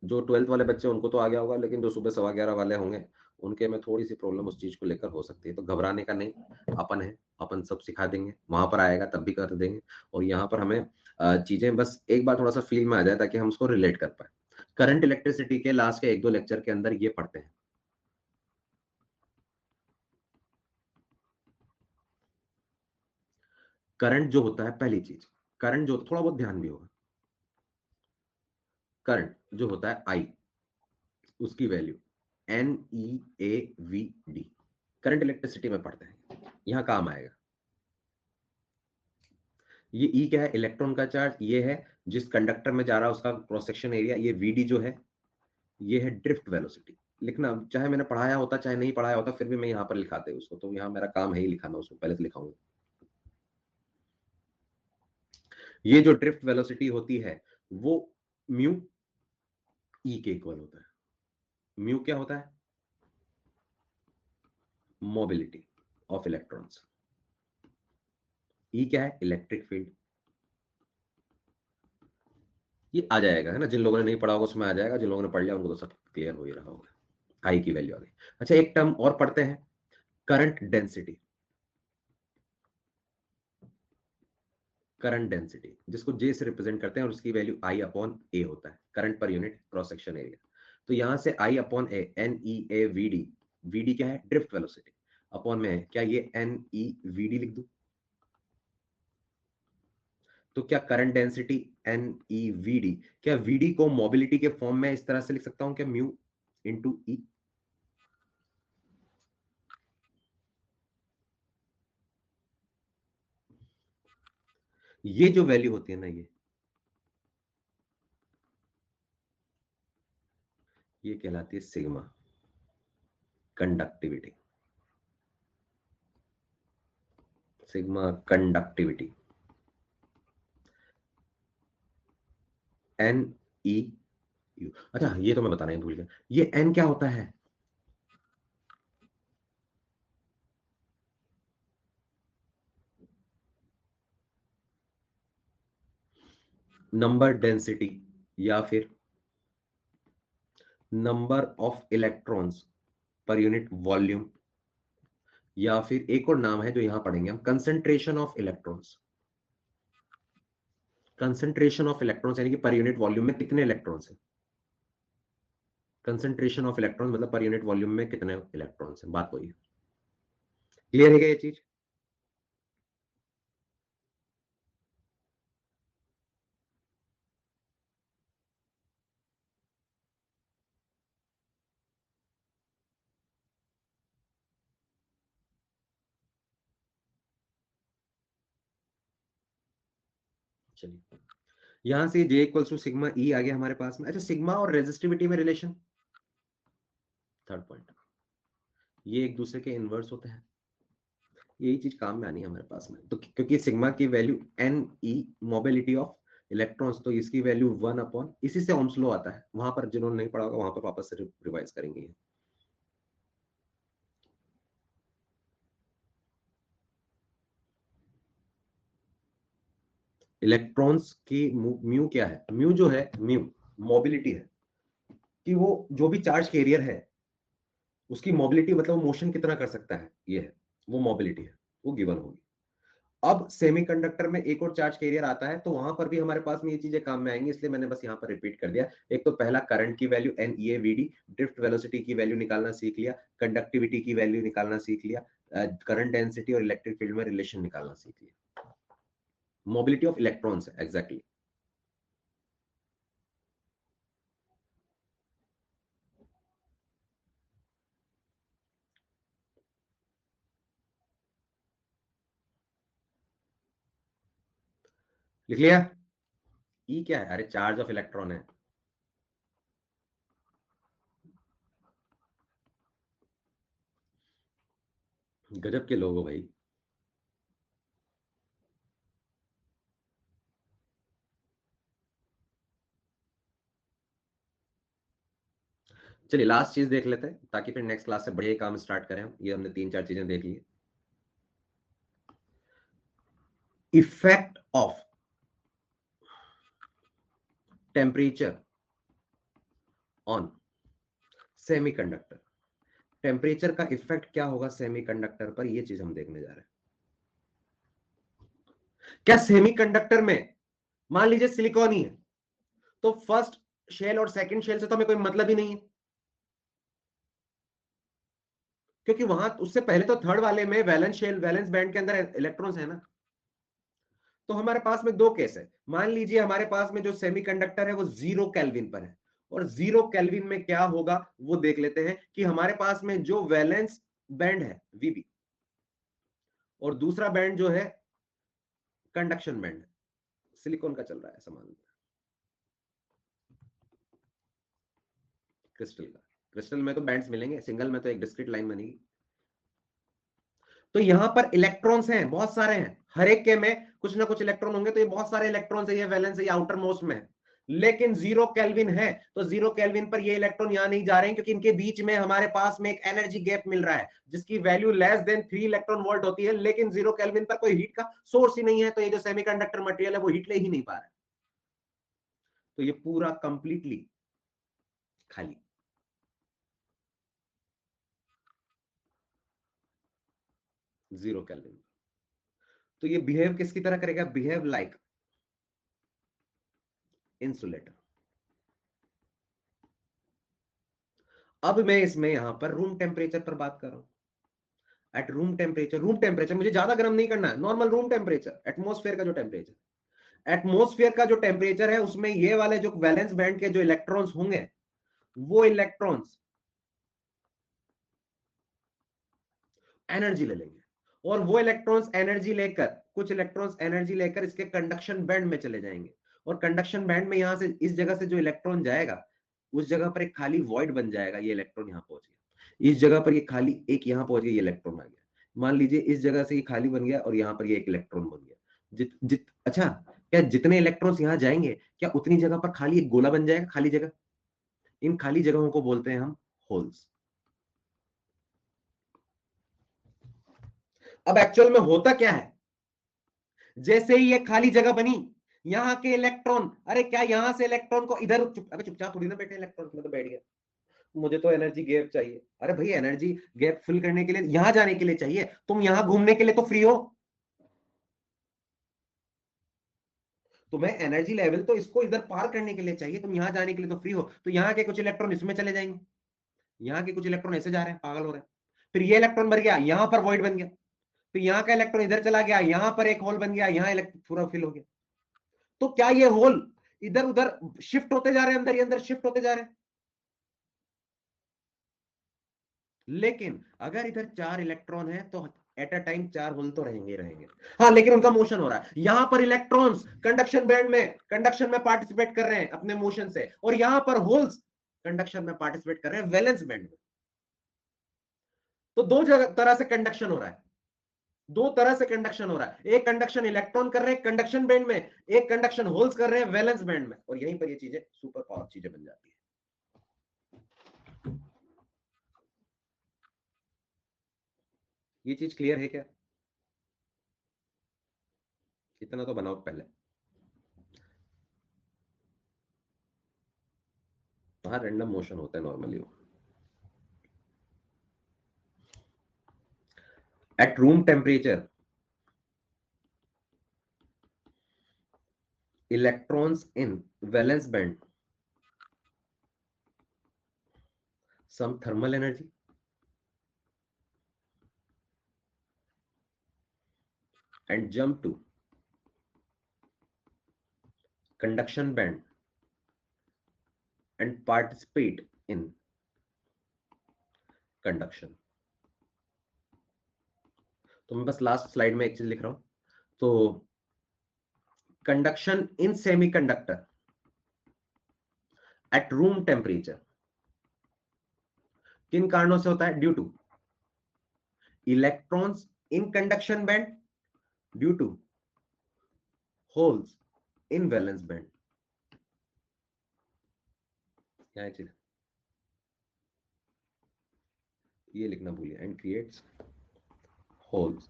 जो 12th वाले बच्चे उनको तो आ गया होगा, लेकिन जो सुबह 11:15 वाले होंगे उनके में थोड़ी सी प्रॉब्लम उस चीज को लेकर हो सकती है, तो घबराने का नहीं। अपन है, अपन सब सिखा देंगे, वहां पर आएगा तब भी कर देंगे। और यहाँ पर हमें चीजें बस एक बार थोड़ा सा फील में आ जाए ताकि हम उसको रिलेट कर पाए। करंट इलेक्ट्रिसिटी के लास्ट के 1-2 लेक्चर के अंदर ये पढ़ते हैं। करंट जो होता है, पहली चीज, करंट जो थोड़ा बहुत ध्यान भी होगा, करंट जो होता है आई, उसकी वैल्यू NeAVD, करंट इलेक्ट्रिसिटी में पढ़ते हैं, यहां काम आएगा। ये ई क्या है, इलेक्ट्रॉन का चार्ज, ये है जिस कंडक्टर में जा रहा है उसका क्रॉस सेक्शन एरिया। ये वीडी जो है, ये है ड्रिफ्ट वेलोसिटी। लिखना चाहे मैंने पढ़ाया होता चाहे नहीं पढ़ाया होता, फिर भी मैं यहाँ पर लिखाते उसको, तो यहाँ मेरा काम है ही लिखाना, उसको पहले से लिखाऊंगा। ये जो ड्रिफ्ट वेलोसिटी होती है वो म्यू ई के इक्वल होता है। म्यू क्या होता है, मोबिलिटी ऑफ इलेक्ट्रॉन्स। ई क्या है, इलेक्ट्रिक फील्ड। ये आ जाएगा है ना, जिन लोगों ने नहीं पढ़ा होगा उसमें आ जाएगा, जिन लोगों ने पढ़ लिया उनको तो सब क्लियर हो ही रहा होगा। आई की वैल्यू आ गई। अच्छा, एक टर्म और पढ़ते हैं, करंट डेंसिटी। करंट डेंसिटी जिसको जे से रिप्रेजेंट करते हैं और उसकी वैल्यू आई अपॉन ए होता है, current per unit cross section area. तो यहां से आई अपॉन ए, NeAVD, वीडी क्या है, ड्रिफ्ट वेलोसिटी, अपॉन में है क्या, ये NeVD लिख दूं? तो क्या करंट डेंसिटी NeVD, क्या VD को मोबिलिटी के फॉर्म में इस तरह से लिख सकता हूं क्या, म्यू इंटू ई? ये जो वैल्यू होती है ना, ये कहलाती है sigma conductivity. Sigma conductivity, NeU। अच्छा, ये तो मैं बताना ही भूल गया, ये N क्या होता है, नंबर डेंसिटी, या फिर number of electrons per unit volume, या फिर एक और नाम है जो यहां पढ़ेंगे हम, concentration of electrons. Concentration of electrons यानी कि पर यूनिट वॉल्यूम में कितने इलेक्ट्रॉन्स हैं। कंसंट्रेशन ऑफ इलेक्ट्रॉन मतलब पर यूनिट वॉल्यूम में कितने इलेक्ट्रॉन्स हैं, बात वही है। क्लियर है क्या ये चीज? चलिए, यहां से J equals to sigma E आ गया हमारे पास में। अच्छा, सिग्मा और रेजिस्टिविटी में रिलेशन, थर्ड पॉइंट, ये एक दूसरे के इनवर्स होते हैं। यही चीज काम में आनी है हमारे पास में, तो क्योंकि सिग्मा की value NE, mobility of electrons, तो इसकी वैल्यू 1/, इसी से ओम्स लॉ आता है, वहां पर जिन्होंने नहीं पढ़ा होगा वहां पर वापस से रिवाइज करेंगे। इलेक्ट्रॉन्स की म्यू क्या है? म्यू जो है, म्यू मोबिलिटी है, कि वो जो भी चार्ज कैरियर है उसकी मोबिलिटी, मतलब वो मोशन कितना कर सकता है, ये है वो मोबिलिटी है, वो गिवन होगी। अब सेमीकंडक्टर में एक और चार्ज कैरियर आता है, तो वहां पर भी हमारे पास में ये चीजें काम में आएंगी, इसलिए मैंने बस यहाँ पर रिपीट कर दिया। एक तो पहला करंट की वैल्यू NeAVD, ड्रिफ्ट वेलोसिटी की वैल्यू निकालना सीख लिया, कंडक्टिविटी की वैल्यू निकालना सीख लिया, करंट डेंसिटी और इलेक्ट्रिक फील्ड में रिलेशन निकालना सीख लिया। मोबिलिटी ऑफ इलेक्ट्रॉन्स है एग्जैक्टली। लिख लिया? ई क्या है? अरे चार्ज ऑफ इलेक्ट्रॉन है। गजब के लोग हो भाई। चलिए लास्ट चीज देख लेते हैं, ताकि फिर नेक्स्ट क्लास से बढ़िया काम स्टार्ट करें हम। ये हमने 3-4 चीजें देख ली। Effect of temperature on semiconductor. Temperature का इफेक्ट क्या होगा सेमीकंडक्टर पर, ये चीज हम देखने जा रहे हैं। क्या सेमीकंडक्टर में मान लीजिए सिलिकॉन ही है, तो फर्स्ट शेल और सेकंड शेल से तो हमें कोई मतलब ही नहीं है, क्योंकि वहां उससे पहले तो थर्ड वाले में वैलेंस शेल, वैलेंस बैंड के अंदर इलेक्ट्रॉन्स है ना। तो हमारे पास में दो केस है। मान लीजिए हमारे पास में जो सेमीकंडक्टर है वो 0 केल्विन पर है, और 0 केल्विन में क्या होगा वो देख लेते हैं, कि हमारे पास में जो वैलेंस बैंड है VB, और दूसरा बैंड जो है कंडक्शन बैंड है, सिलिकॉन का चल रहा है समान, क्रिस्टल का। क्रिस्टल में तो बैंड्स मिलेंगे, सिंगल में तो एक डिस्क्रीट लाइन बनेगी। तो यहां पर इलेक्ट्रॉन्स हैं, बहुत सारे हैं, हर एक के में कुछ ना कुछ इलेक्ट्रॉन होंगे, तो ये बहुत सारे इलेक्ट्रॉन्स है, ये वैलेंस है, ये आउटर मोस्ट में है। लेकिन 0 केल्विन है, तो 0 केल्विन पर ये इलेक्ट्रॉन यहां नहीं जा रहे हैं, क्योंकि इनके बीच में हमारे पास में एक एनर्जी गैप मिल रहा है, जिसकी value less than 3 electron volt होती है। लेकिन 0 केल्विन पर कोई हीट का सोर्स ही नहीं है, तो ये जो सेमीकंडक्टर मटेरियल है वो हीट ले ही नहीं पा रहा है। तो ये पूरा कंप्लीटली खाली। 0 केल्विन। तो ये बिहेव किसकी तरह करेगा? Behave like insulator. अब मैं इसमें यहां पर रूम टेम्परेचर पर बात कर रहा हूं। एट रूम टेम्परेचर मुझे ज्यादा गर्म नहीं करना है, नॉर्मल रूम टेम्परेचर, एटमोस्फेयर का जो टेम्परेचर, एटमोस्फेयर का जो टेम्परेचर है उसमें ये वाले जो वैलेंस बैंड के जो इलेक्ट्रॉन्स होंगे, वो इलेक्ट्रॉन्स एनर्जी ले लेंगे, और वो इलेक्ट्रॉन्स एनर्जी लेकर, कुछ इलेक्ट्रॉन्स एनर्जी लेकर इसके कंडक्शन बैंड में चले जाएंगे, और कंडक्शन बैंड में यहां से इस जगह से जो इलेक्ट्रॉन जाएगा उस जगह पर एक खाली वॉइड बन जाएगा, ये इलेक्ट्रॉन यहां पहुंच गया, इस जगह पर ये खाली एक यहां पहुंच गया, ये इलेक्ट्रॉन आ गया। मान लीजिए इस जगह से ये खाली बन गया और यहां पर ये एक इलेक्ट्रॉन बन गया। अच्छा, क्या जितने इलेक्ट्रॉन्स यहां जाएंगे क्या उतनी जगह पर खाली एक गोला बन जाएगा, खाली जगह? इन खाली जगहों को बोलते हैं हम होल्स। अब एक्चुअल में होता क्या है, जैसे ही ये खाली जगह बनी, यहाँ के इलेक्ट्रॉन, अरे क्या यहाँ से इलेक्ट्रॉन को इधर अबे चुपचाप थोड़ी ना बैठे इलेक्ट्रॉन, में तो बैठ गया, मुझे तो एनर्जी गैप चाहिए। अरे भाई एनर्जी गैप फिल करने के लिए यहां जाने के लिए चाहिए, तुम यहां घूमने के लिए तो फ्री हो, तुम्हें एनर्जी लेवल तो इसको इधर पार करने के लिए चाहिए, तुम यहां जाने के लिए तो फ्री हो। तो यहाँ के कुछ इलेक्ट्रॉन इसमें चले जाएंगे, यहाँ के कुछ इलेक्ट्रॉन ऐसे जा रहे हैं, पागल हो रहे हैं। फिर ये इलेक्ट्रॉन भर गया, यहां पर वॉइड बन गया, फिर यहाँ का इलेक्ट्रॉन इधर चला गया, यहां पर एक होल बन गया, यहाँ इलेक्ट्रॉन पूरा फिल हो गया। तो क्या ये होल इधर उधर शिफ्ट होते जा रहे हैं, अंदर ही अंदर शिफ्ट होते जा रहे हैं? लेकिन अगर इधर 4 इलेक्ट्रॉन है तो एट अ टाइम 4 होल तो रहेंगे रहेंगे। हाँ, लेकिन उनका मोशन हो रहा है, यहां पर इलेक्ट्रॉन्स कंडक्शन में पार्टिसिपेट कर रहे हैं अपने मोशन से, और यहां पर होल्स कंडक्शन में पार्टिसिपेट कर रहे हैं वैलेंस बैंड में। तो दो तरह से कंडक्शन हो रहा है, दो तरह से कंडक्शन हो रहा है, एक कंडक्शन इलेक्ट्रॉन कर रहे हैं कंडक्शन बैंड में, एक कंडक्शन होल्स कर रहे हैं वैलेंस बैंड में, और यहीं पर ये चीजें सुपर पावर चीजें बन जाती है। ये चीज क्लियर है क्या? इतना तो बनाओ पहले। हाँ, रैंडम मोशन होता है normally. Eight room temperature electrons in valence band some thermal energy and jump to conduction band and participate in conduction। तो मैं बस लास्ट स्लाइड में एक चीज लिख रहा हूं। तो conduction in semiconductor at room temperature किन कारणों से होता है? Due to electrons in conduction band, due to holes in valence band. क्या है चीज? ये लिखना भूलिए, and creates holes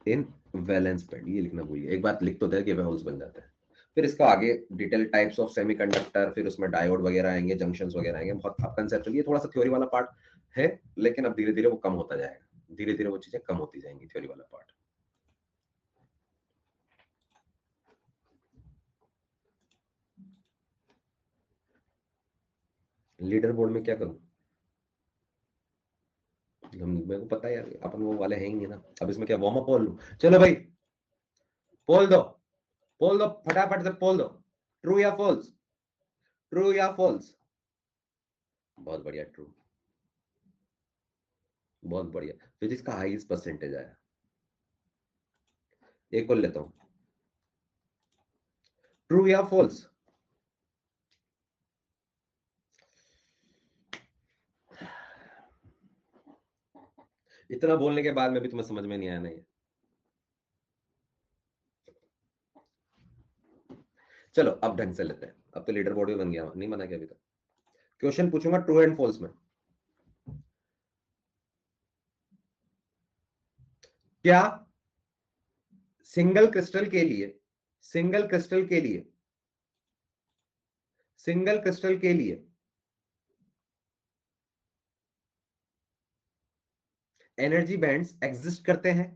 in valence band, ये लिखना भूलिए। एक बात लिख तो दे कि होल्स बन जाता है। फिर इसका आगे डिटेल टाइप्स ऑफ सेमीकंडक्टर, फिर उसमें डायोड वगैरह आएंगे, जंक्शंस वगैरह आएंगे, बहुत अब कंसेप्चुअली ये थोड़ा सा थ्योरी वाला पार्ट है, लेकिन अब धीरे धीरे वो कम होता जाएगा, धीरे धीरे वो चीजें कम होती जाएंगी, थ्योरी वाला पार्ट। लीडर बोर्ड में क्या करूं? मेरे को पता है यार, अपन वो वाले हैं ही नहीं ना। अब इसमें क्या वार्म अप पोल लूं? चलो भाई, पोल दो, पोल दो, फटाफट से पोल दो। ट्रू या फॉल्स? ट्रू या फॉल्स? बहुत बढ़िया, ट्रू। बहुत बढ़िया। फिजिक्स का हाईएस्ट परसेंटेज आया। एक और लेता हूं, ट्रू या फॉल्स? इतना बोलने के बाद में भी तुम्हें समझ में नहीं आया? नहीं। चलो अब ढंग से लेते हैं, अब तो लीडर बोर्ड भी बन गया, नहीं बना क्या अभी तक? क्वेश्चन पूछूंगा ट्रू एंड फॉल्स में। क्या सिंगल क्रिस्टल के लिए, सिंगल क्रिस्टल के लिए, सिंगल क्रिस्टल के लिए एनर्जी बैंड्स एग्जिस्ट करते हैं?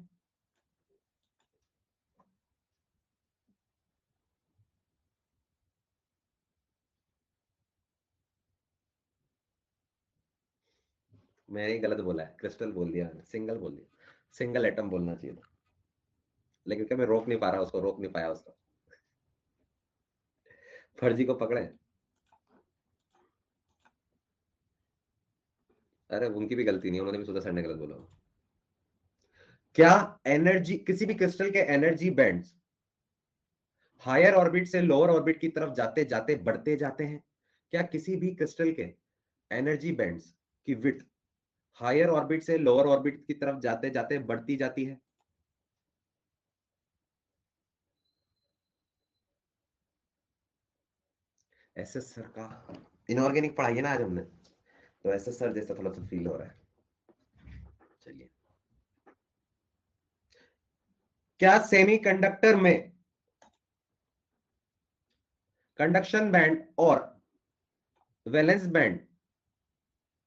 मैंने ही गलत बोला है, क्रिस्टल बोल दिया मैंने, सिंगल बोल दिया। सिंगल एटम बोलना चाहिए था, लेकिन क्या मैं रोक नहीं पा रहा उसको, रोक नहीं पाया उसको। फर्जी को पकड़े। अरे उनकी भी गलती नहीं है, उन्होंने भी सोचा सर ने गलत बोला। क्या एनर्जी, किसी भी क्रिस्टल के एनर्जी बैंड्स हायर ऑर्बिट से लोअर ऑर्बिट की तरफ जाते जाते बढ़ते जाते हैं? क्या किसी भी क्रिस्टल के एनर्जी बैंड्स की विड्थ हायर ऑर्बिट से लोअर ऑर्बिट की तरफ जाते जाते बढ़ती जाती है? एसएस सर का इनऑर्गेनिक पढ़ाई है ना आज हमने, तो एसएस सर जैसा थोड़ा सा फील हो रहा है। चलिए, क्या सेमीकंडक्टर में कंडक्शन बैंड और वैलेंस बैंड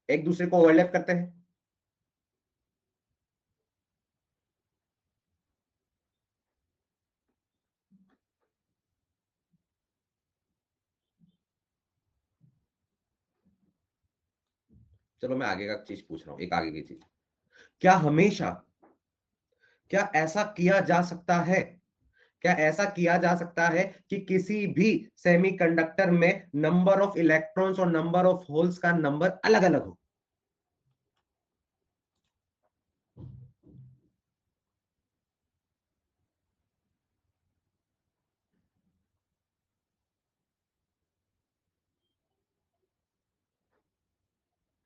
एक दूसरे को ओवरलैप करते हैं? चलो मैं आगे का चीज पूछ रहा हूं, एक आगे की चीज। क्या हमेशा, क्या ऐसा किया जा सकता है, क्या ऐसा किया जा सकता है कि किसी भी सेमीकंडक्टर में नंबर ऑफ इलेक्ट्रॉन्स और नंबर ऑफ होल्स का नंबर अलग अलग हो?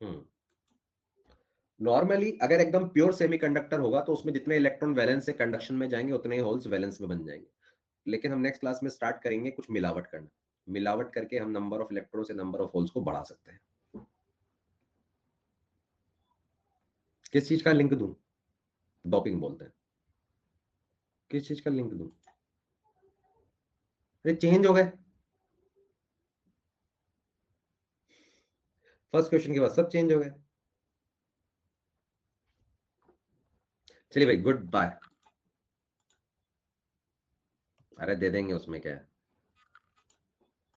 हम्म नॉर्मली अगर एकदम प्योर सेमीकंडक्टर होगा तो उसमें जितने इलेक्ट्रॉन वैलेंस से कंडक्शन में जाएंगे उतने ही होल्स वैलेंस में बन जाएंगे। लेकिन हम नेक्स्ट क्लास में स्टार्ट करेंगे कुछ मिलावट करना। मिलावट करके हम नंबर ऑफ इलेक्ट्रॉन से नंबर ऑफ होल्स को बढ़ा सकते हैं। किस चीज का लिंक दूं? डॉपिंग बोलते हैं। किस चीज का लिंक दूं? अरे चेंज हो गए। फर्स्ट क्वेश्चन के बाद सब चेंज हो गए। चलिए भाई, गुड बाय। अरे दे देंगे, उसमें क्या है।